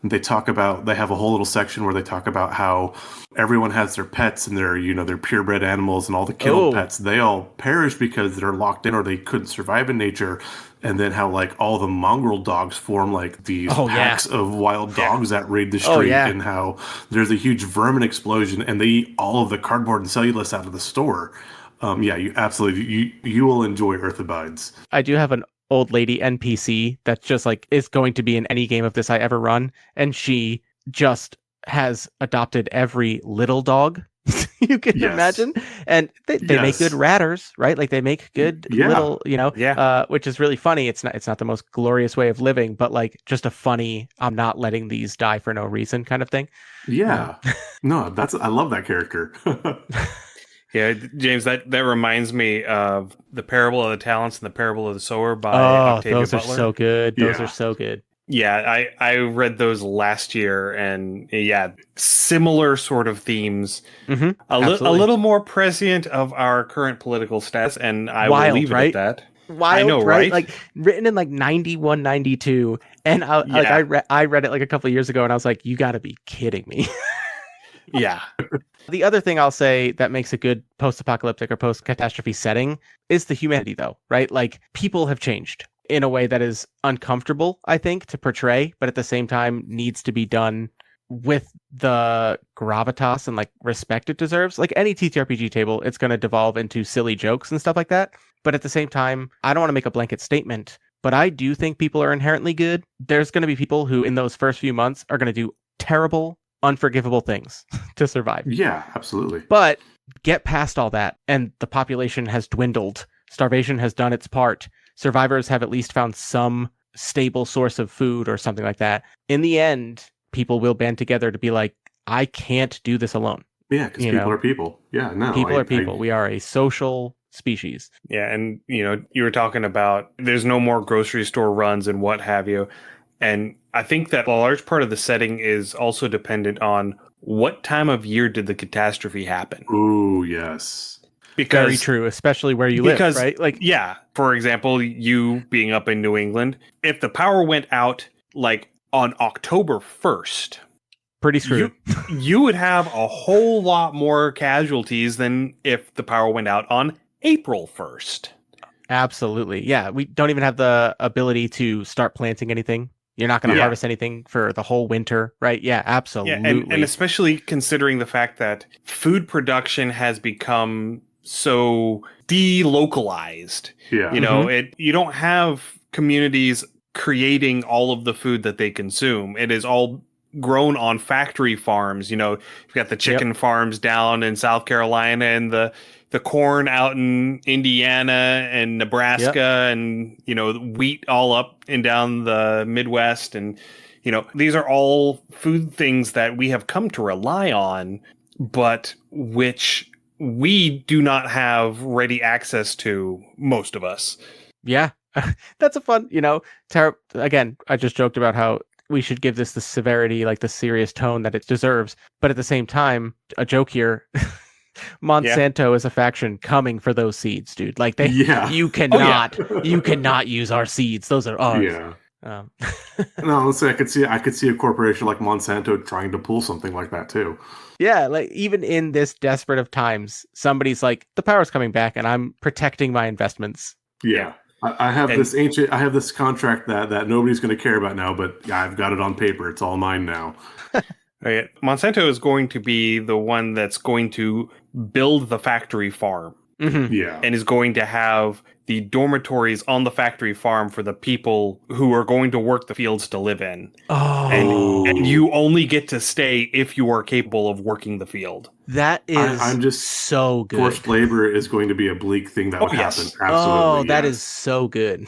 B: And they have a whole little section where they talk about how everyone has their pets and their purebred animals, and all the killed pets, they all perish because they're locked in or they couldn't survive in nature. And then how like all the mongrel dogs form like these packs of wild dogs that raid the street, and how there's a huge vermin explosion and they eat all of the cardboard and cellulose out of the store. You absolutely you will enjoy Earth Abides.
C: I do have an old lady NPC that's just like is going to be in any game of this I ever run, and she just has adopted every little dog you can imagine, and they make good ratters, right? Like they make good little, which is really funny. It's not the most glorious way of living, but like just a funny, I'm not letting these die for no reason kind of thing.
B: Yeah, no, I love that character.
A: Yeah, James, that reminds me of The Parable of the Talents and The Parable of the Sower by Octavia
C: those
A: Butler.
C: Are so good. Those are so good.
A: Yeah, I read those last year, and similar sort of themes. Mm-hmm, a little more prescient of our current political status, and I will leave it at that.
C: Wild, I know, right? Like written in like 91, 92, and I read it like a couple of years ago, and I was like, you got to be kidding me.
A: Yeah.
C: The other thing I'll say that makes a good post-apocalyptic or post-catastrophe setting is the humanity, though, right? Like people have changed in a way that is uncomfortable, I think, to portray, but at the same time needs to be done with the gravitas and like respect it deserves. Like any TTRPG table, it's going to devolve into silly jokes and stuff like that. But at the same time, I don't want to make a blanket statement, but I do think people are inherently good. There's going to be people who in those first few months are going to do terrible, unforgivable things to survive.
B: Yeah, absolutely.
C: But get past all that, and the population has dwindled. Starvation has done its part. Survivors have at least found some stable source of food or something like that. In the end, people will band together to be like, I can't do this alone.
B: Yeah, because people are people. Yeah, no.
C: People are people. We are a social species.
A: Yeah, and you were talking about there's no more grocery store runs and what have you. And I think that a large part of the setting is also dependent on what time of year did the catastrophe happen.
B: Ooh, yes.
C: Because, very true, especially where you live, right? Like,
A: yeah, for example, you being up in New England, if the power went out like on October 1st,
C: pretty screwed.
A: You would have a whole lot more casualties than if the power went out on April 1st.
C: Absolutely. Yeah, we don't even have the ability to start planting anything. You're not going to harvest anything for the whole winter, right? Yeah, absolutely.
A: Yeah, and especially considering the fact that food production has become so delocalized.
B: Yeah.
A: You don't have communities creating all of the food that they consume. It is all grown on factory farms. You've got the chicken farms down in South Carolina and the corn out in Indiana and Nebraska and, wheat all up and down the Midwest. And, these are all food things that we have come to rely on, but which we do not have ready access to, most of us.
C: Yeah, that's a fun, again, I just joked about how we should give this the severity, like the serious tone that it deserves. But at the same time, a joke here, Monsanto is a faction coming for those seeds, dude. Like you cannot use our seeds. Those are ours.
B: Yeah. No, let's say I could see a corporation like Monsanto trying to pull something like that too.
C: Yeah, like even in this desperate of times, somebody's like, the power's coming back and I'm protecting my investments.
B: Yeah. I have this contract that nobody's going to care about now, but I've got it on paper. It's all mine now.
A: Right. Monsanto is going to be the one that's going to build the factory farm.
C: Mm-hmm.
B: Yeah.
A: And is going to have the dormitories on the factory farm for the people who are going to work the fields to live in.
C: Oh.
A: And you only get to stay if you are capable of working the field.
C: That is
B: I'm just
C: so good.
B: Forced labor is going to be a bleak thing that would happen. Absolutely.
C: Oh, that is so good.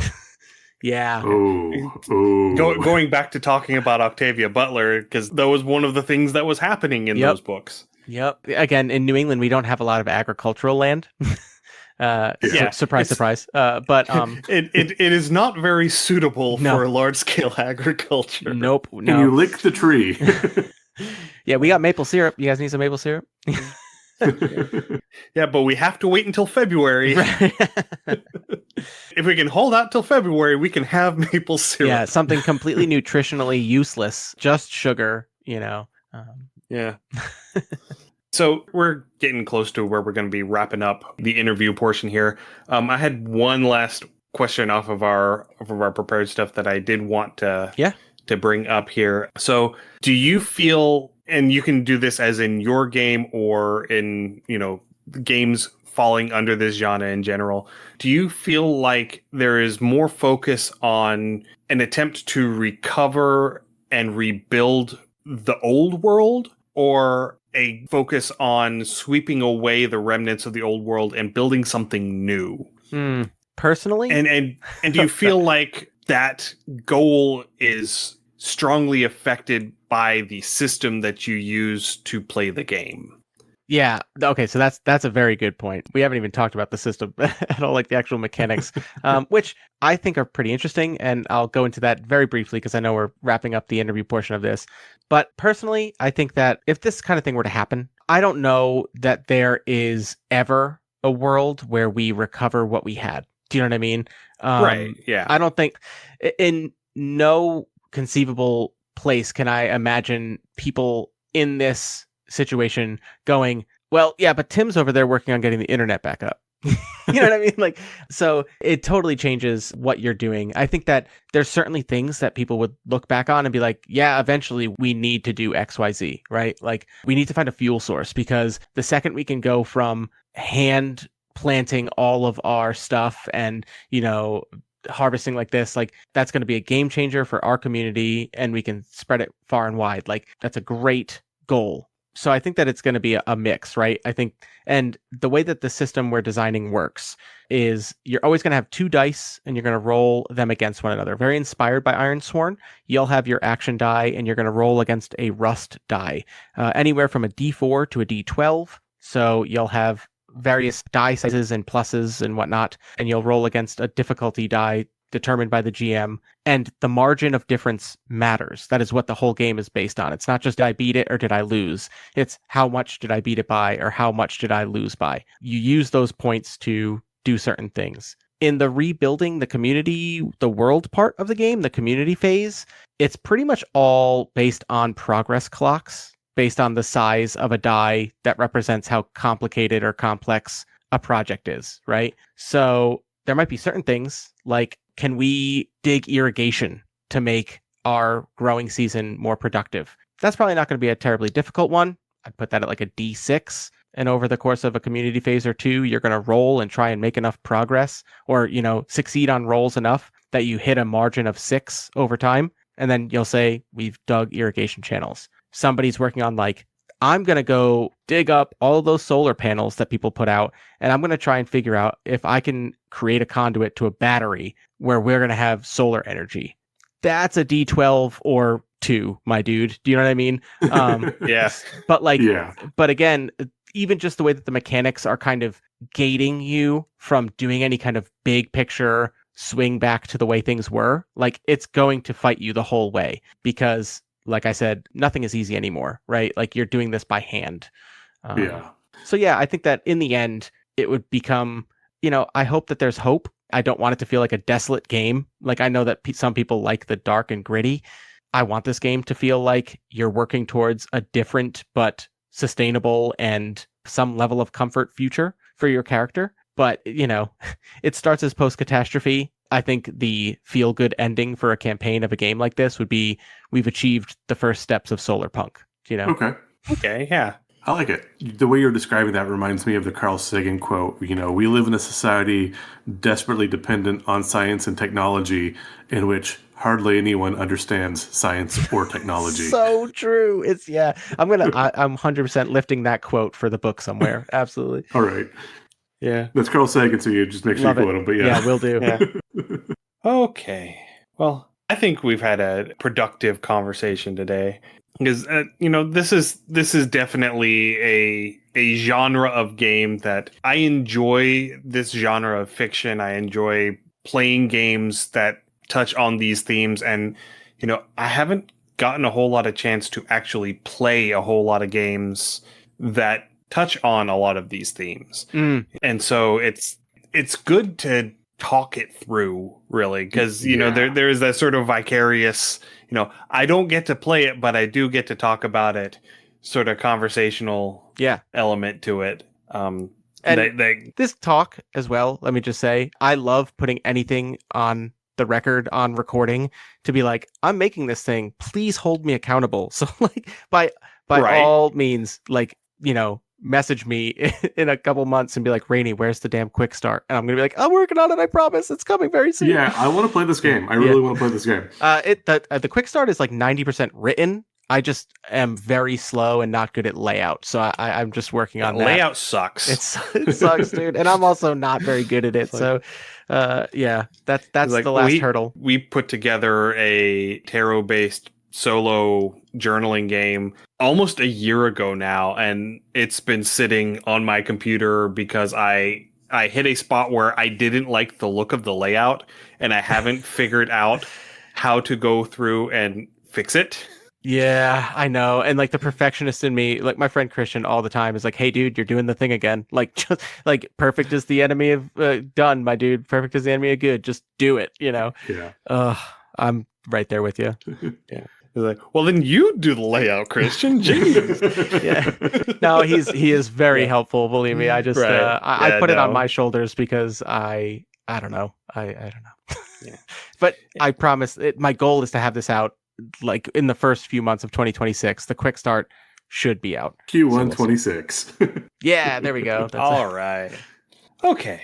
C: Yeah.
A: Going back to talking about Octavia Butler, because that was one of the things that was happening in those books.
C: Yep. Again, in New England, we don't have a lot of agricultural land. Surprise, surprise. But
A: it is not very suitable
C: No.
A: for large scale agriculture.
C: nope.
B: Can
C: No.
B: you lick the tree?
C: Yeah, we got maple syrup. You guys need some maple syrup?
A: Yeah, but we have to wait until February. If we can hold out till February, we can have maple syrup.
C: Yeah, something completely nutritionally useless, just sugar,
A: Yeah. So we're getting close to where we're going to be wrapping up the interview portion here. I had one last question off of our prepared stuff that I did want to bring up here. So do you feel, and you can do this as in your game or in, games falling under this genre in general, do you feel like there is more focus on an attempt to recover and rebuild the old world, or a focus on sweeping away the remnants of the old world and building something new?
C: Personally?
A: And do you feel like that goal is strongly affected by the system that you use to play the game?
C: Yeah. Okay. So that's a very good point. We haven't even talked about the system at all, like the actual mechanics, which I think are pretty interesting. And I'll go into that very briefly because I know we're wrapping up the interview portion of this. But personally, I think that if this kind of thing were to happen, I don't know that there is ever a world where we recover what we had. Do you know what I mean?
A: Right. Yeah.
C: I don't think in no conceivable place can I imagine people in this situation going, well, yeah, but Tim's over there working on getting the internet back up. You know what I mean? Like, so it totally changes what you're doing. I think that there's certainly things that people would look back on and be like, yeah, eventually we need to do XYZ, right? Like, we need to find a fuel source, because the second we can go from hand planting all of our stuff and, harvesting like this, like, that's going to be a game changer for our community, and we can spread it far and wide. Like, that's a great goal. So I think that it's going to be a mix, right? I think, and the way that the system we're designing works is you're always going to have 2 dice and you're going to roll them against one another. Very inspired by Ironsworn. You'll have your action die and you're going to roll against a rust die, anywhere from a D4 to a D12. So you'll have various die sizes and pluses and whatnot, and you'll roll against a difficulty die determined by the GM, and the margin of difference matters. That is what the whole game is based on. It's not just did I beat it or did I lose. It's how much did I beat it by or how much did I lose by. You use those points to do certain things. In the rebuilding the community, the world part of the game, the community phase, it's pretty much all based on progress clocks, based on the size of a die that represents how complicated or complex a project is, right? So there might be certain things like, can we dig irrigation to make our growing season more productive? That's probably not going to be a terribly difficult one. I'd put that at like a D6. And over the course of a community phase or 2, you're going to roll and try and make enough progress, or, succeed on rolls enough that you hit a margin of 6 over time. And then you'll say, we've dug irrigation channels. Somebody's working on like, I'm going to go dig up all of those solar panels that people put out, and I'm going to try and figure out if I can create a conduit to a battery where we're going to have solar energy. That's a D12 or 2, my dude. Do you know what I mean?
A: Yes.
C: But but again, even just the way that the mechanics are kind of gating you from doing any kind of big picture swing back to the way things were, like, it's going to fight you the whole way, because like I said, nothing is easy anymore, right? Like, you're doing this by hand. So yeah, I think that in the end, it would become, I hope that there's hope. I don't want it to feel like a desolate game. Like, I know that some people like the dark and gritty. I want this game to feel like you're working towards a different but sustainable and some level of comfort future for your character. But, it starts as post-catastrophe. I think the feel-good ending for a campaign of a game like this would be, we've achieved the first steps of solarpunk,
B: Okay,
A: yeah.
B: I like it. The way you're describing that reminds me of the Carl Sagan quote, we live in a society desperately dependent on science and technology in which hardly anyone understands science or technology.
C: So true. I'm 100% lifting that quote for the book somewhere. Absolutely.
B: All right.
A: Yeah.
B: That's Carl Sagan, so you just make sure you quote him. But
C: yeah, will do.
A: Yeah. Okay. Well, I think we've had a productive conversation today. because this is definitely a genre of game that I enjoy. This genre of fiction, I enjoy playing games that touch on these themes, and I haven't gotten a whole lot of chance to actually play a whole lot of games that touch on a lot of these themes. And so it's good to talk it through, really, because there is that sort of vicarious, I don't get to play it, but I do get to talk about it, sort of conversational element to it.
C: And this talk as well, let me just say, I love putting anything on the record, on recording, to be like, I'm making this thing, please hold me accountable. So like by all means, like, message me in a couple months and be like, Rainey, where's the damn quick start? And I'm gonna be like, I'm working on it, I promise, it's coming very soon.
B: Yeah, I want to play this game. I really want to play this game.
C: The quick start is like 90% written. I just am very slow and not good at layout, so I'm just working on that.
A: Layout sucks.
C: It sucks, dude, and I'm also not very good at it. So, that's like, the last hurdle.
A: We put together a tarot-based solo journaling game almost a year ago now, and it's been sitting on my computer because I hit a spot where I didn't like the look of the layout, and I haven't figured out how to go through and fix it.
C: Yeah, I know. And like the perfectionist in me, like my friend Christian all the time is like, hey dude, you're doing the thing again. Like, just like perfect is the enemy of done, my dude. Perfect is the enemy of good. Just do it,
B: Yeah.
C: I'm right there with you.
A: Yeah. He's like, well, then you do the layout, Christian. Jeez.
C: Yeah. No, he is very helpful. Believe me. I just I put it on my shoulders because I don't know. I don't know.
A: Yeah.
C: But I promise, my goal is to have this out like in the first few months of 2026. The quick start should be out.
B: Q1 26.
C: Yeah, there we go.
A: All right. Okay.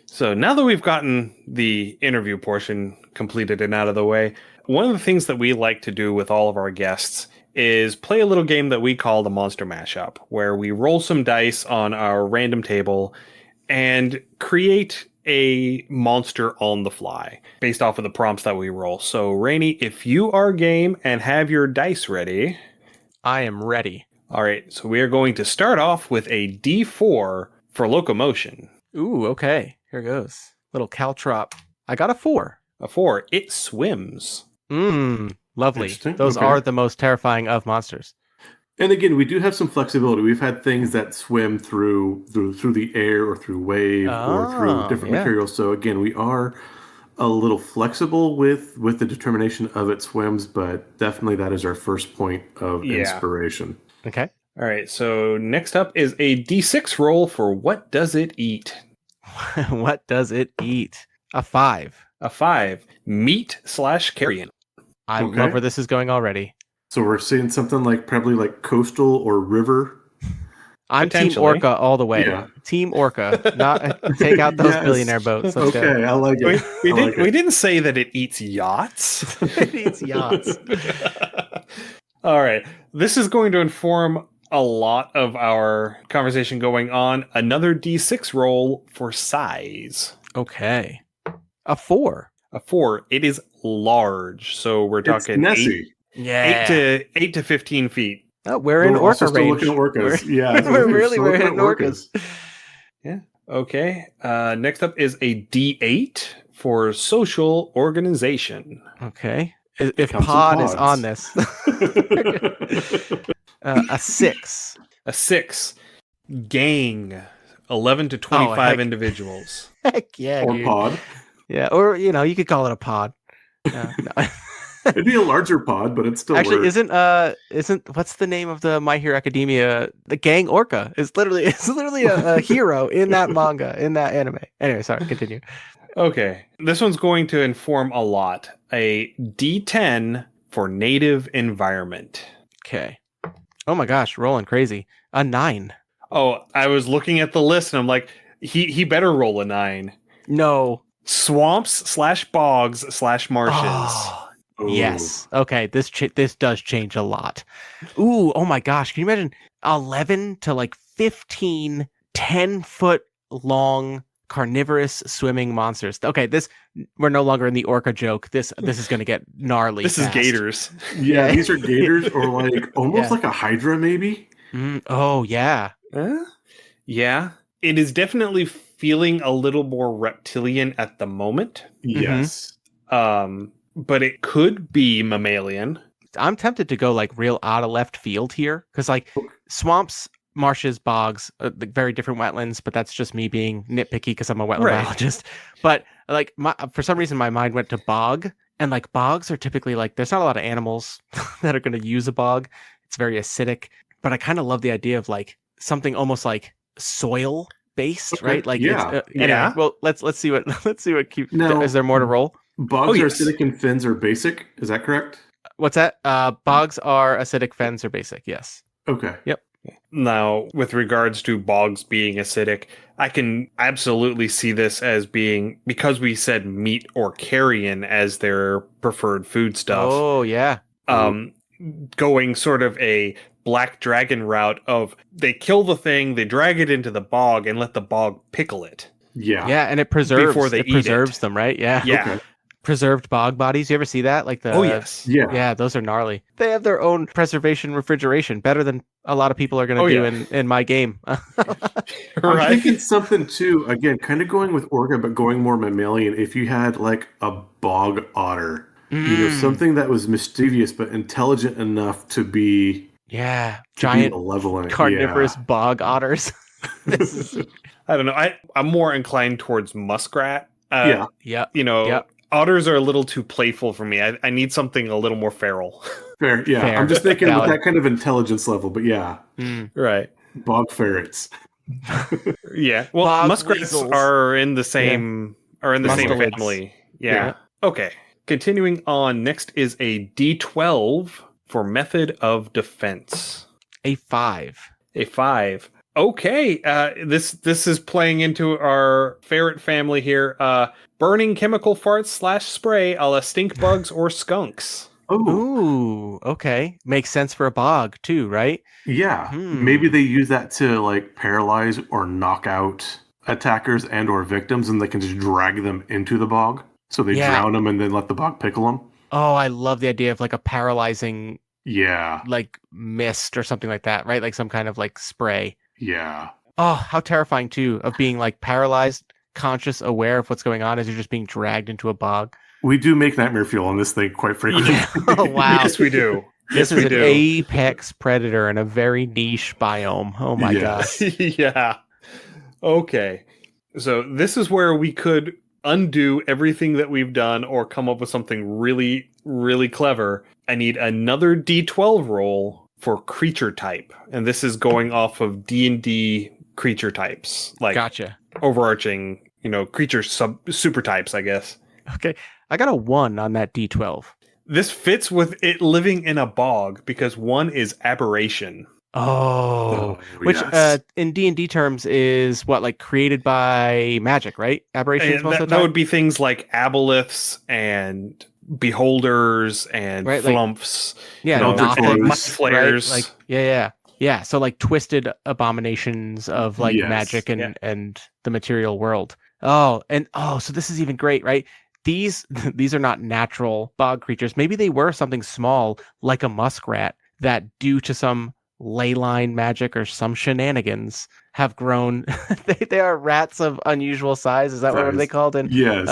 A: So now that we've gotten the interview portion completed and out of the way, one of the things that we like to do with all of our guests is play a little game that we call the Monster Mashup, where we roll some dice on our random table and create a monster on the fly based off of the prompts that we roll. So, Rainey, if you are game and have your dice ready.
C: I am ready.
A: All right. So we are going to start off with a D4 for locomotion.
C: Ooh, okay. Here goes. Little caltrop. I got a 4.
A: A 4. It swims.
C: Lovely. Those are the most terrifying of monsters.
B: And again, we do have some flexibility. We've had things that swim through the air or through wave or through different materials. So again, we are a little flexible with the determination of its swims, but definitely that is our first point of inspiration.
C: Okay.
A: All right. So next up is a D6 roll for what does it eat?
C: What does it eat? A 5.
A: A 5. Meat/carrion.
C: I love where this is going already.
B: So we're seeing something like probably like coastal or river.
C: I'm Team Orca all the way. Yeah. Team Orca. Not take out those billionaire boats. Let's go.
B: I like it.
A: We didn't say that it eats yachts.
C: It eats yachts.
A: All right. This is going to inform a lot of our conversation going on. Another D6 roll for size.
C: Okay. A 4.
A: A 4. It is large. So we're talking
B: Nessie.
A: 8 to 15 feet.
C: Oh, we're in orca range.
B: Looking at orcas.
C: We're hitting orcas.
A: Yeah. Okay. Next up is a D8 for social organization.
C: Okay. If pod is on this. A 6.
A: A 6. Gang. 11 to 25 individuals.
C: Heck yeah,
B: or
C: dude.
B: pod.
C: Yeah, or you could call it a pod. No.
B: It'd be a larger pod, but it's still
C: actually isn't what's the name of the My Hero Academia? The Gang Orca is literally a hero in that manga, in that anime. Anyway, sorry, continue.
A: Okay, this one's going to inform a lot. A D10 for native environment.
C: Okay. Oh my gosh, rolling crazy. A 9.
A: Oh, I was looking at the list and I'm like, he better roll a 9.
C: No.
A: Swamps/bogs/marshes.
B: Ooh.
C: Yes. Okay. This does change a lot. Ooh. Oh my gosh. Can you imagine 11 to like 15 10-foot long carnivorous swimming monsters. Okay, we're no longer in the orca joke. This is going to get gnarly.
A: This is gators.
B: Yeah, these are gators, or like almost like a hydra, maybe.
C: Oh yeah.
A: Yeah, it is definitely feeling a little more reptilian at the moment.
B: Yes.
A: But it could be mammalian.
C: I'm tempted to go like real out of left field here because like swamps, marshes, bogs, very different wetlands, but that's just me being nitpicky because I'm a wetland biologist. But like for some reason my mind went to bog, and like bogs are typically like there's not a lot of animals that are going to use a bog. It's very acidic, but I kind of love the idea of like something almost like soil based, right? Like anyway, well let's see what
B: Now,
C: is there more to roll?
B: Bogs are acidic and fens are basic. Is that correct?
C: What's that? Bogs are acidic, fens are basic. Yes.
B: Okay.
C: Yep.
A: Now, with regards to bogs being acidic, I can absolutely see this as being, because we said meat or carrion as their preferred food stuff.
C: Oh, yeah.
A: Going sort of a black dragon route of they kill the thing, they drag it into the bog and let the bog pickle it.
B: Yeah.
C: Yeah, and it preserves
A: before they
C: preserves them, right? Yeah.
A: Yeah.
B: Okay.
C: Preserved bog bodies. You ever see that? Like
A: yes.
C: Yeah, those are gnarly. They have their own preservation refrigeration, better than a lot of people are going to do in my game.
B: I'm thinking something too, again, kind of going with orca, but going more mammalian. If you had like a bog otter, something that was mischievous but intelligent enough to be
C: giant
B: malevolent,
C: carnivorous bog otters.
A: I don't know. I'm more inclined towards muskrat.
C: Yeah.
A: Otters are a little too playful for me. I need something a little more feral.
B: Fair. I'm just thinking with that kind of intelligence level, but
A: right.
B: Bog ferrets.
A: Yeah. Well,
C: bog
A: muskrats
C: weasels.
A: are in the same same family. Yeah. Okay. Continuing on, next is a D12 for method of defense.
C: A 5.
A: A 5. Okay. This is playing into our ferret family here. Burning chemical farts / spray a la stink bugs or skunks.
C: Ooh, okay. Makes sense for a bog too, right?
B: Yeah. Maybe they use that to like paralyze or knock out attackers and or victims, and they can just drag them into the bog. So they drown them and then let the bog pickle them.
C: Oh, I love the idea of like a paralyzing like mist or something like that, right? Like some kind of like spray.
B: Yeah.
C: Oh, how terrifying too, of being like paralyzed, conscious, aware of what's going on as you're just being dragged into a bog.
B: We do make nightmare fuel on this thing quite frequently.
C: Yeah. Oh, wow.
A: Yes, we do.
C: This is an apex predator in a very niche biome. Oh my gosh.
A: Yeah. Okay. So this is where we could undo everything that we've done or come up with something really, really clever. I need another D12 roll for creature type. And this is going off of D&D creature types. Like
C: Gotcha.
A: Overarching, creature super types, I guess.
C: Okay. I got a 1 on that D12.
A: This fits with it living in a bog because 1 is aberration.
C: Oh, which in D&D terms is what, like created by magic, right? Aberrations most of the time?
A: That would be things like aboleths and beholders and flumps.
C: Like
A: flares.
C: Right? Like, yeah. So like twisted abominations of like magic and the material world. So this is even great, right? These are not natural bog creatures. Maybe they were something small like a muskrat that, due to some ley line magic or some shenanigans, have grown. They are rats of unusual size. Is that what they called?
B: Yes.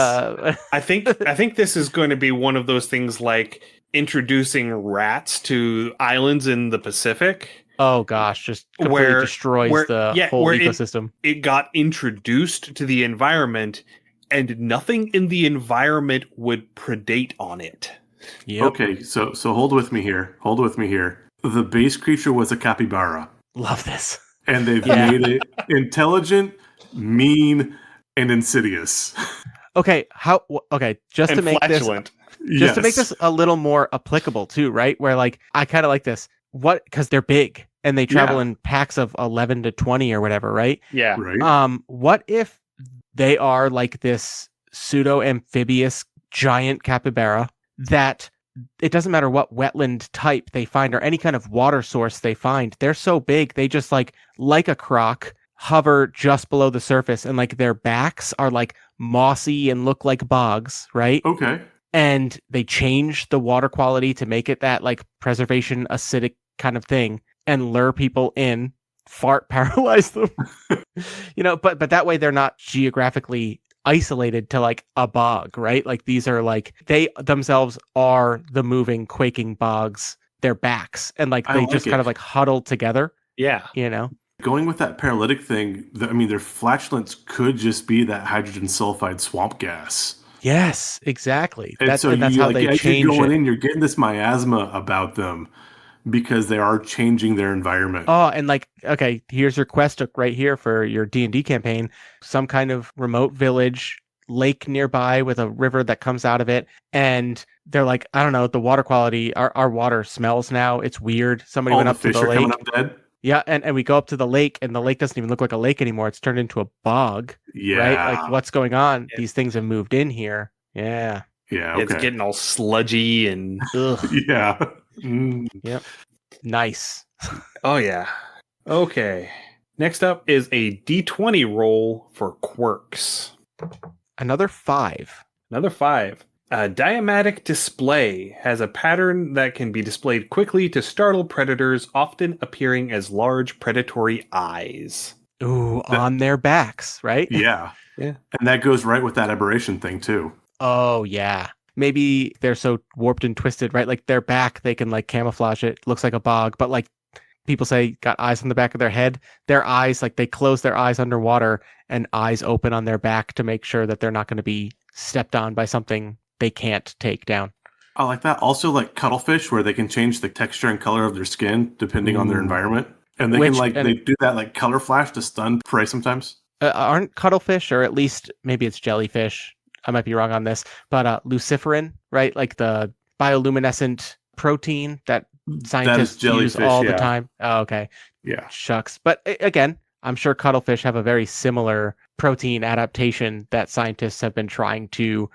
A: I think this is going to be one of those things like introducing rats to islands in the Pacific.
C: Oh gosh, just completely destroys the whole ecosystem.
A: It got introduced to the environment, and nothing in the environment would predate on it.
C: Yep.
B: Okay, so hold with me here. The base creature was a capybara.
C: Love this.
B: And they've made it intelligent, mean, and insidious.
C: Okay, just to make
A: flatulent.
C: To make this a little more applicable too, right? Where like I kind of like this. Because they're big and they travel in packs of 11 to 20 or whatever, right?
A: Yeah.
B: Right.
C: What if they are like this pseudo-amphibious giant capybara that it doesn't matter what wetland type they find or any kind of water source they find. They're so big, they just like a croc, hover just below the surface, and like their backs are like mossy and look like bogs, right?
B: Okay.
C: And they change the water quality to make it that like preservation acidic kind of thing and lure people in, fart paralyze them. But that way they're not geographically isolated to like a bog, right? Like these are like they themselves are the moving, quaking bogs, their backs, and like they just kind of like huddle together.
A: Yeah.
B: Going with that paralytic thing, their flatulence could just be that hydrogen sulfide swamp gas.
C: Yes, exactly.
B: And
C: That's
B: so
C: how
B: like,
C: they
B: as
C: change
B: you're going
C: it.
B: in, you're getting this miasma about them because they are changing their environment.
C: Oh, and like, okay, here's your quest hook right here for your D&D campaign. Some kind of remote village, lake nearby with a river that comes out of it. And they're like, I don't know, the water quality, our water smells now. It's weird. Somebody went up to the
B: Fish are
C: lake.
B: coming up dead.
C: Yeah, and we go up to the lake, and the lake doesn't even look like a lake anymore. It's turned into a bog, right? Like, what's going on?
A: Yeah.
C: These things have moved in here. Yeah.
B: Yeah, okay.
A: It's getting all sludgy and...
C: Ugh.
B: Yeah. Mm.
C: Yep. Nice.
A: Oh, yeah. Okay. Next up is a D20 roll for quirks.
C: Another 5.
A: Another 5. A diamatic display has a pattern that can be displayed quickly to startle predators, often appearing as large predatory eyes.
C: Ooh, on their backs, right?
B: Yeah.
A: Yeah.
B: And that goes right with that aberration thing, too.
C: Oh, yeah. Maybe they're so warped and twisted, right? Like their back, they can like camouflage it. Looks like a bog, but like people say got eyes on the back of their head. Their eyes, like they close their eyes underwater and eyes open on their back to make sure that they're not going to be stepped on by something they can't take down.
B: I like that. Also, like cuttlefish, where they can change the texture and color of their skin depending on their environment. And they they do that like color flash to stun prey sometimes.
C: Aren't cuttlefish, or at least maybe it's jellyfish, I might be wrong on this, but luciferin, right? Like the bioluminescent protein that scientists use all the time. Oh, okay.
B: Yeah.
C: Shucks. But again, I'm sure cuttlefish have a very similar protein adaptation that scientists have been trying to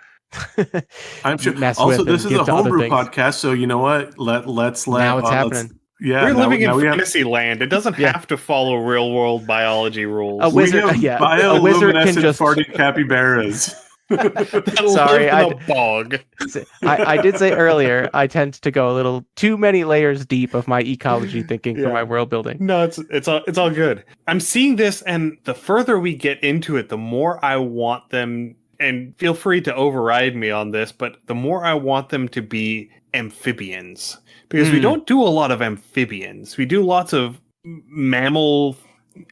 B: I'm sure.
C: mess
B: Also,
C: with.
B: this is a homebrew podcast, so you know what? Let's
C: now it's happening.
A: We're living in fantasy land. It doesn't have to follow real world biology rules.
C: A wizard,
B: a wizard can just farting capybaras.
C: Sorry,
A: bog.
C: I did say earlier I tend to go a little too many layers deep of my ecology thinking for my world building.
A: No, it's all good. I'm seeing this, and the further we get into it, the more I want them. And feel free to override me on this, but the more I want them to be amphibians, because we don't do a lot of amphibians. We do lots of mammal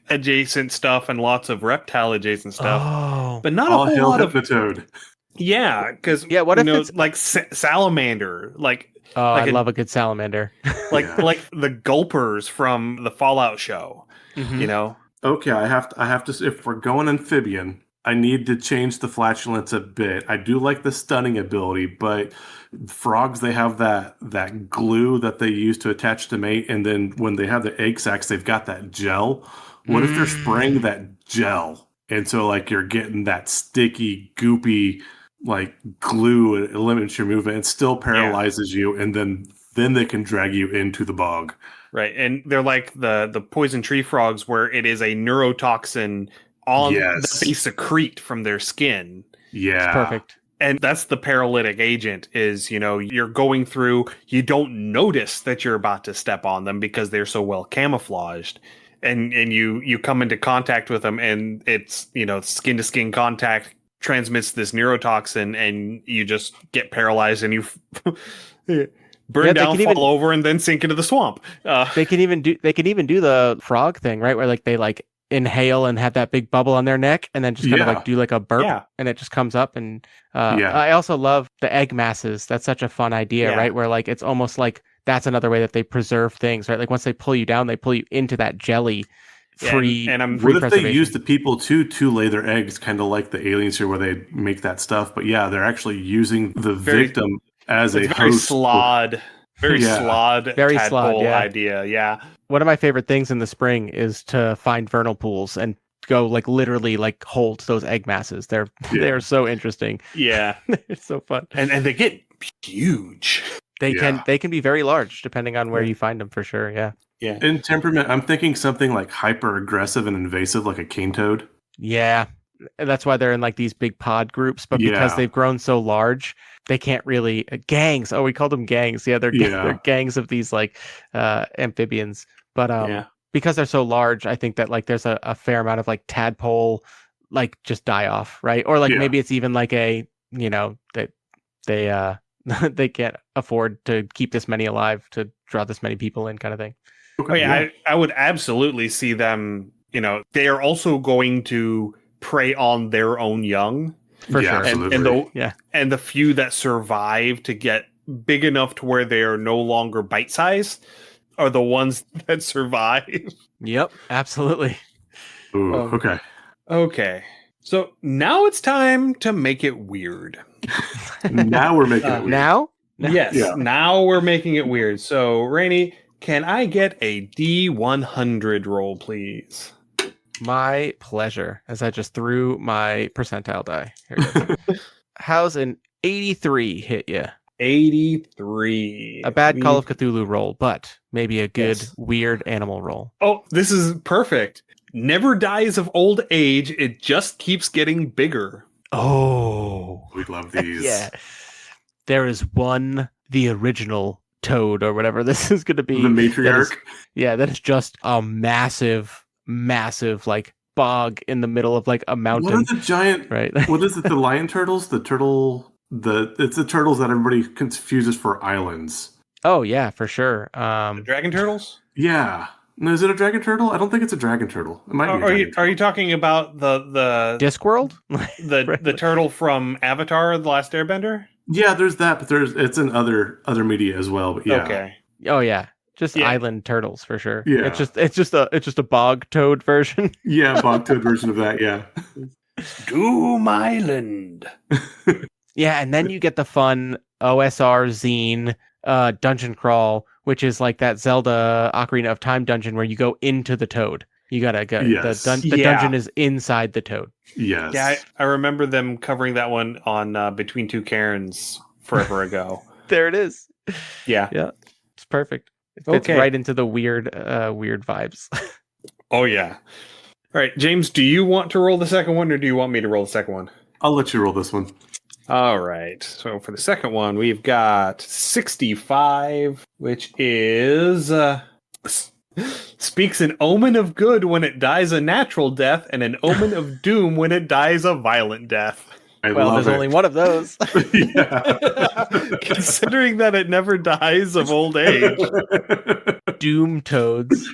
A: adjacent stuff and lots of reptile adjacent stuff, but not a whole lot of
B: toad.
A: Yeah, because
C: what if it's
A: like salamander, like
C: I love a good salamander,
A: like the gulpers from the Fallout show, you know.
B: Okay, I have to. If we're going amphibian, I need to change the flatulence a bit. I do like the stunning ability, but frogs, they have that glue that they use to attach to mate, and then when they have the egg sacs, they've got that gel. What if they're spraying that gel? And so like you're getting that sticky, goopy like glue, it limits your movement, it still paralyzes you, and then they can drag you into the bog.
A: Right, and they're like the poison tree frogs, where it is a neurotoxin on that they secrete from their skin.
B: Yeah.
C: It's perfect.
A: And that's the paralytic agent is, you're going through, you don't notice that you're about to step on them because they're so well camouflaged. And you come into contact with them, and it's, skin to skin contact transmits this neurotoxin, and you just get paralyzed, and you burn down, fall over, and then sink into the swamp.
C: They can even do the frog thing, right? Where like they like inhale and have that big bubble on their neck, and then just kind of like do like a burp, and it just comes up. And I also love the egg masses. That's such a fun idea, right? Where like it's almost like that's another way that they preserve things, right? Like once they pull you down, they pull you into that jelly free.
B: And what if they use the people to lay their eggs, kind of like the aliens here, where they make that stuff? But yeah, they're actually using the victim as a
A: very
B: host.
A: Very tadpole idea. Yeah.
C: One of my favorite things in the spring is to find vernal pools and go like literally like hold those egg masses. They're so interesting.
A: Yeah.
C: It's so fun.
A: And they get huge.
C: They can be very large depending on where you find them, for sure. Yeah.
A: Yeah.
B: In temperament, I'm thinking something like hyper aggressive and invasive, like a cane toad.
C: Yeah. That's why they're in like these big pod groups, but because
B: Yeah.
C: they've grown so large, they can't really gangs. Oh, we called them gangs. Yeah, they're
B: Yeah.
C: they're gangs of these like amphibians. But
A: Yeah.
C: because they're so large, I think that like there's a fair amount of like tadpole like just die off, right? Or like
B: Yeah.
C: maybe it's even like a, that they they can't afford to keep this many alive to draw this many people in kind of thing.
A: Oh yeah, I would absolutely see them, they are also going to prey on their own young.
C: For
B: Yeah,
C: sure.
B: absolutely.
A: And the few that survive to get big enough to where they are no longer bite sized are the ones that survive.
C: Yep, absolutely.
B: Ooh, okay.
A: Okay. So now it's time to make it weird.
B: Now we're making it weird.
C: Now?
A: Yes,
B: Yeah.
A: now we're making it weird. So, Rainey, can I get a D100 roll, please?
C: My pleasure, as I just threw my percentile die. Here it is. How's an 83 hit you?
A: 83.
C: A bad Call of Cthulhu roll, but maybe a good
A: Yes.
C: weird animal roll.
A: Oh, this is perfect. Never dies of old age. It just keeps getting bigger.
C: Oh.
B: We love these.
C: Yeah. There is the original toad or whatever this is going to be.
B: The matriarch.
C: That is just a massive like bog in the middle of like a mountain.
B: What are the giant?
C: Right.
B: What is it? The lion turtles? It's the turtles that everybody confuses for islands.
C: Oh yeah, for sure.
A: The dragon turtles?
B: Yeah. No, is it a dragon turtle? I don't think it's a dragon turtle. It might be.
A: Are you talking about the
C: Discworld?
A: the turtle from Avatar: The Last Airbender?
B: Yeah, there's that, but it's in other media as well. But yeah.
A: Okay.
C: Oh yeah. Just island turtles for sure.
B: Yeah.
C: It's just a bog toad version.
B: Yeah, bog toad version of that, yeah.
A: Doom Island.
C: Yeah, and then you get the fun OSR zine dungeon crawl, which is like that Zelda Ocarina of Time dungeon where you go into the toad. You gotta go.
B: Yes.
C: The dungeon is inside the toad.
B: Yes.
A: Yeah, I remember them covering that one on Between Two Cairns forever ago.
C: There it is.
A: Yeah.
C: Yeah. It's perfect. It fits right into the weird vibes.
A: Oh yeah. All right, James, do you want to roll the second one or do you want me to roll the second one?
B: I'll let you roll this one.
A: All right. So for the second one, we've got 65, which is speaks an omen of good when it dies a natural death and an omen of doom when it dies a violent death.
C: There's only one of those.
A: Considering that it never dies of old age.
C: Doom toads.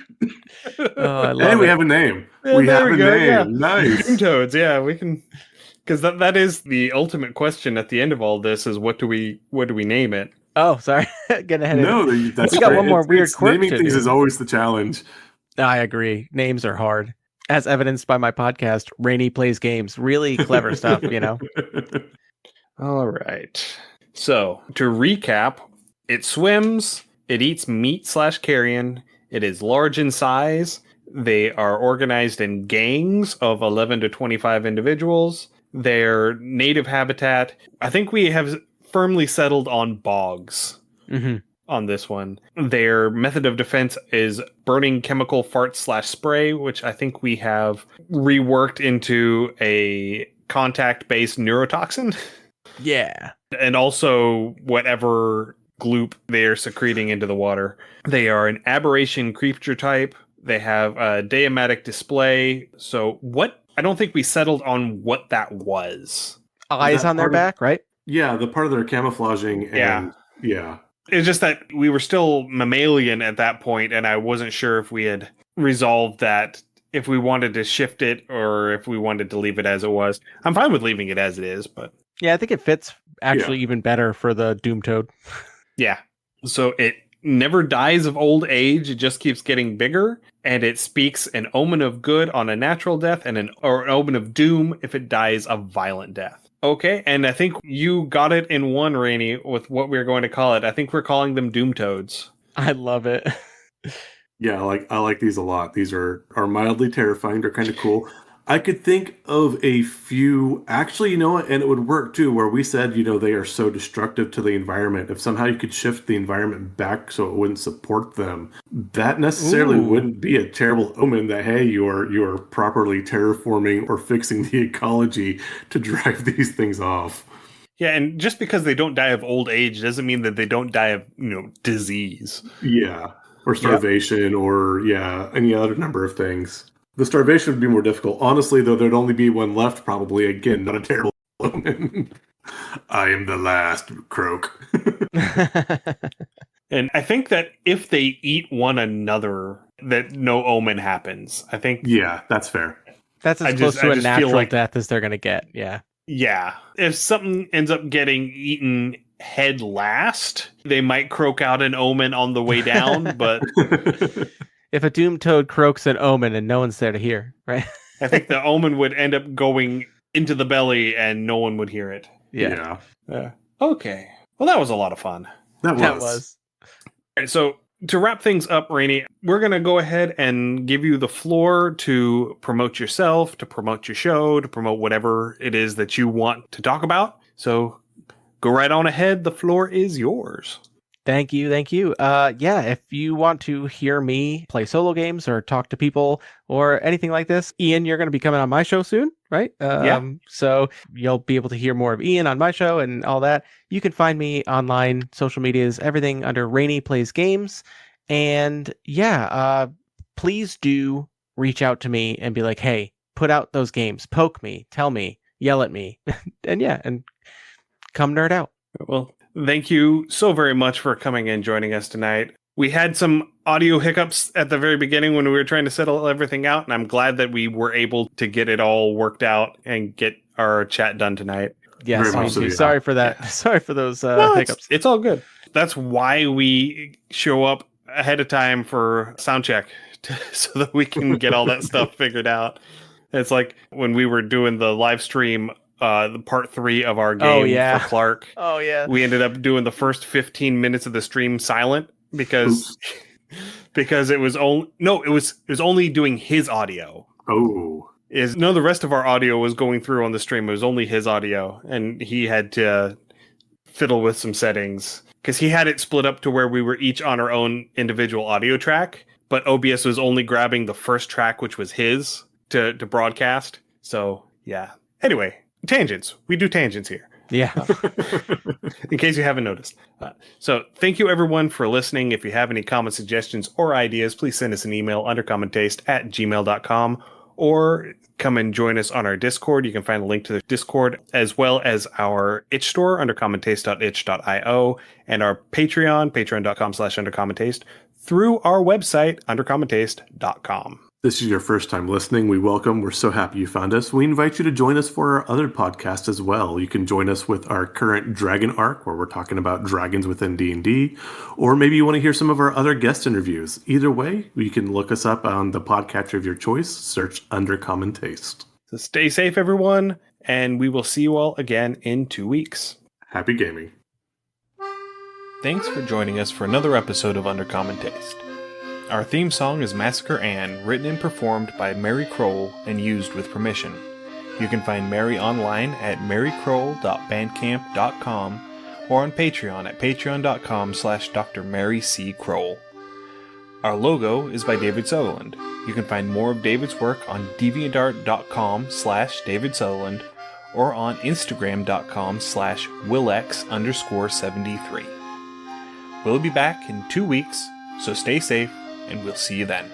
C: Oh, I love
B: Hey,
C: it.
B: we have a name.
A: Yeah,
B: we have
A: we
B: a
A: go,
B: name.
A: yeah.
B: Nice.
A: Doom toads, yeah, we can, because that is the ultimate question at the end of all this is what do we name it?
C: Oh, sorry. Getting ahead
B: No,
C: of
B: that's
C: we got
B: great.
C: one more weird quirk
B: naming
C: to
B: things
C: do.
B: is always the challenge.
C: I agree. Names are hard. As evidenced by my podcast, Rene Plays Games. Really clever stuff,
A: All right. So, to recap, it swims, it eats meat/carrion, it is large in size, they are organized in gangs of 11 to 25 individuals, their native habitat, I think we have firmly settled on bogs.
C: Mm-hmm.
A: On this one. Their method of defense is burning chemical fart/spray, which I think we have reworked into a contact-based neurotoxin.
C: Yeah.
A: And also whatever gloop they're secreting into the water. They are an aberration creature type. They have a diamatic display. So I don't think we settled on what that was.
C: Eyes on their back, right?
B: Yeah, the part of their camouflaging and yeah.
A: It's just that we were still mammalian at that point, and I wasn't sure if we had resolved that, if we wanted to shift it or if we wanted to leave it as it was. I'm fine with leaving it as it is, but...
C: Yeah, I think it fits actually even better for the Doom Toad.
A: Yeah. So it never dies of old age, it just keeps getting bigger, and it speaks an omen of good on a natural death and an omen of doom if it dies a violent death. Okay, and I think you got it in one, Rainey, with what we're going to call it. I think we're calling them Doom Toads.
C: I love it.
B: Yeah, I like these a lot. These are mildly terrifying. They're kind of cool. I could think of a few, actually, you know what, and it would work too, where we said, they are so destructive to the environment. If somehow you could shift the environment back so it wouldn't support them, that necessarily
C: Ooh.
B: wouldn't be a terrible omen that, hey, you're properly terraforming or fixing the ecology to drive these things off.
A: Yeah, and just because they don't die of old age doesn't mean that they don't die of, disease.
B: Yeah, or starvation, or any other number of things. The starvation would be more difficult. Honestly, though, there'd only be one left, probably. Again, not a terrible omen. I am the last croak.
A: And I think that if they eat one another, that no omen happens. I think.
B: Yeah, that's fair.
C: That's as close to a natural death as they're going to get. Yeah.
A: Yeah. If something ends up getting eaten head last, they might croak out an omen on the way down, but
C: if a doomed toad croaks an omen and no one's there to hear, right?
A: I think the omen would end up going into the belly and no one would hear it.
C: Yeah.
A: Okay. Well, that was a lot of fun.
B: That was.
A: All right, so to wrap things up, Rainey, we're going to go ahead and give you the floor to promote yourself, to promote your show, to promote whatever it is that you want to talk about. So go right on ahead. The floor is yours.
C: Thank you. If you want to hear me play solo games or talk to people or anything like this, Ian, you're going to be coming on my show soon, right? So you'll be able to hear more of Ian on my show and all that. You can find me online, social medias, everything under Rene Plays Games. And please do reach out to me and be like, hey, put out those games, poke me, tell me, yell at me, and come nerd out.
A: Well, thank you so very much for coming and joining us tonight. We had some audio hiccups at the very beginning when we were trying to settle everything out, and I'm glad that we were able to get it all worked out and get our chat done tonight.
C: Yes, me too. Sorry for that. Yeah. Sorry for those hiccups.
A: It's all good. That's why we show up ahead of time for sound check, so that we can get all that stuff figured out. It's like when we were doing the live stream, the part 3 of our game for Clark.
C: Oh yeah.
A: We ended up doing the first 15 minutes of the stream silent because it was only doing his audio.
B: Oh.
A: The rest of our audio was going through on the stream. It was only his audio, and he had to fiddle with some settings because he had it split up to where we were each on our own individual audio track, but OBS was only grabbing the first track, which was his, to broadcast. So yeah. Anyway, tangents. We do tangents here.
C: Yeah.
A: In case you haven't noticed. So thank you everyone for listening. If you have any comments, suggestions, or ideas, please send us an email, undercommontaste@gmail.com, or come and join us on our Discord. You can find a link to the Discord as well as our itch store, undercommontaste.itch.io, and our Patreon, patreon.com/undercommontaste, through our website, undercommontaste.com.
B: This is your first time listening. We're so happy you found us. We invite you to join us for our other podcast as well. You can join us with our current Dragon arc, where we're talking about dragons within D&D, or maybe you want to hear some of our other guest interviews. Either way, you can look us up on the podcatcher of your choice. Search Under Common Taste.
A: So stay safe, everyone, and we will see you all again in 2 weeks.
B: Happy gaming.
A: Thanks for joining us for another episode of Under Common Taste. Our theme song is Massacre Anne, written and performed by Mary Kroll and used with permission. You can find Mary online at marykroll.bandcamp.com or on Patreon at patreon.com/Dr. Mary C. Kroll. Our logo is by David Sutherland. You can find more of David's work on deviantart.com/David Sutherland or on instagram.com/Willex_73. We'll be back in 2 weeks, so stay safe, and we'll see you then.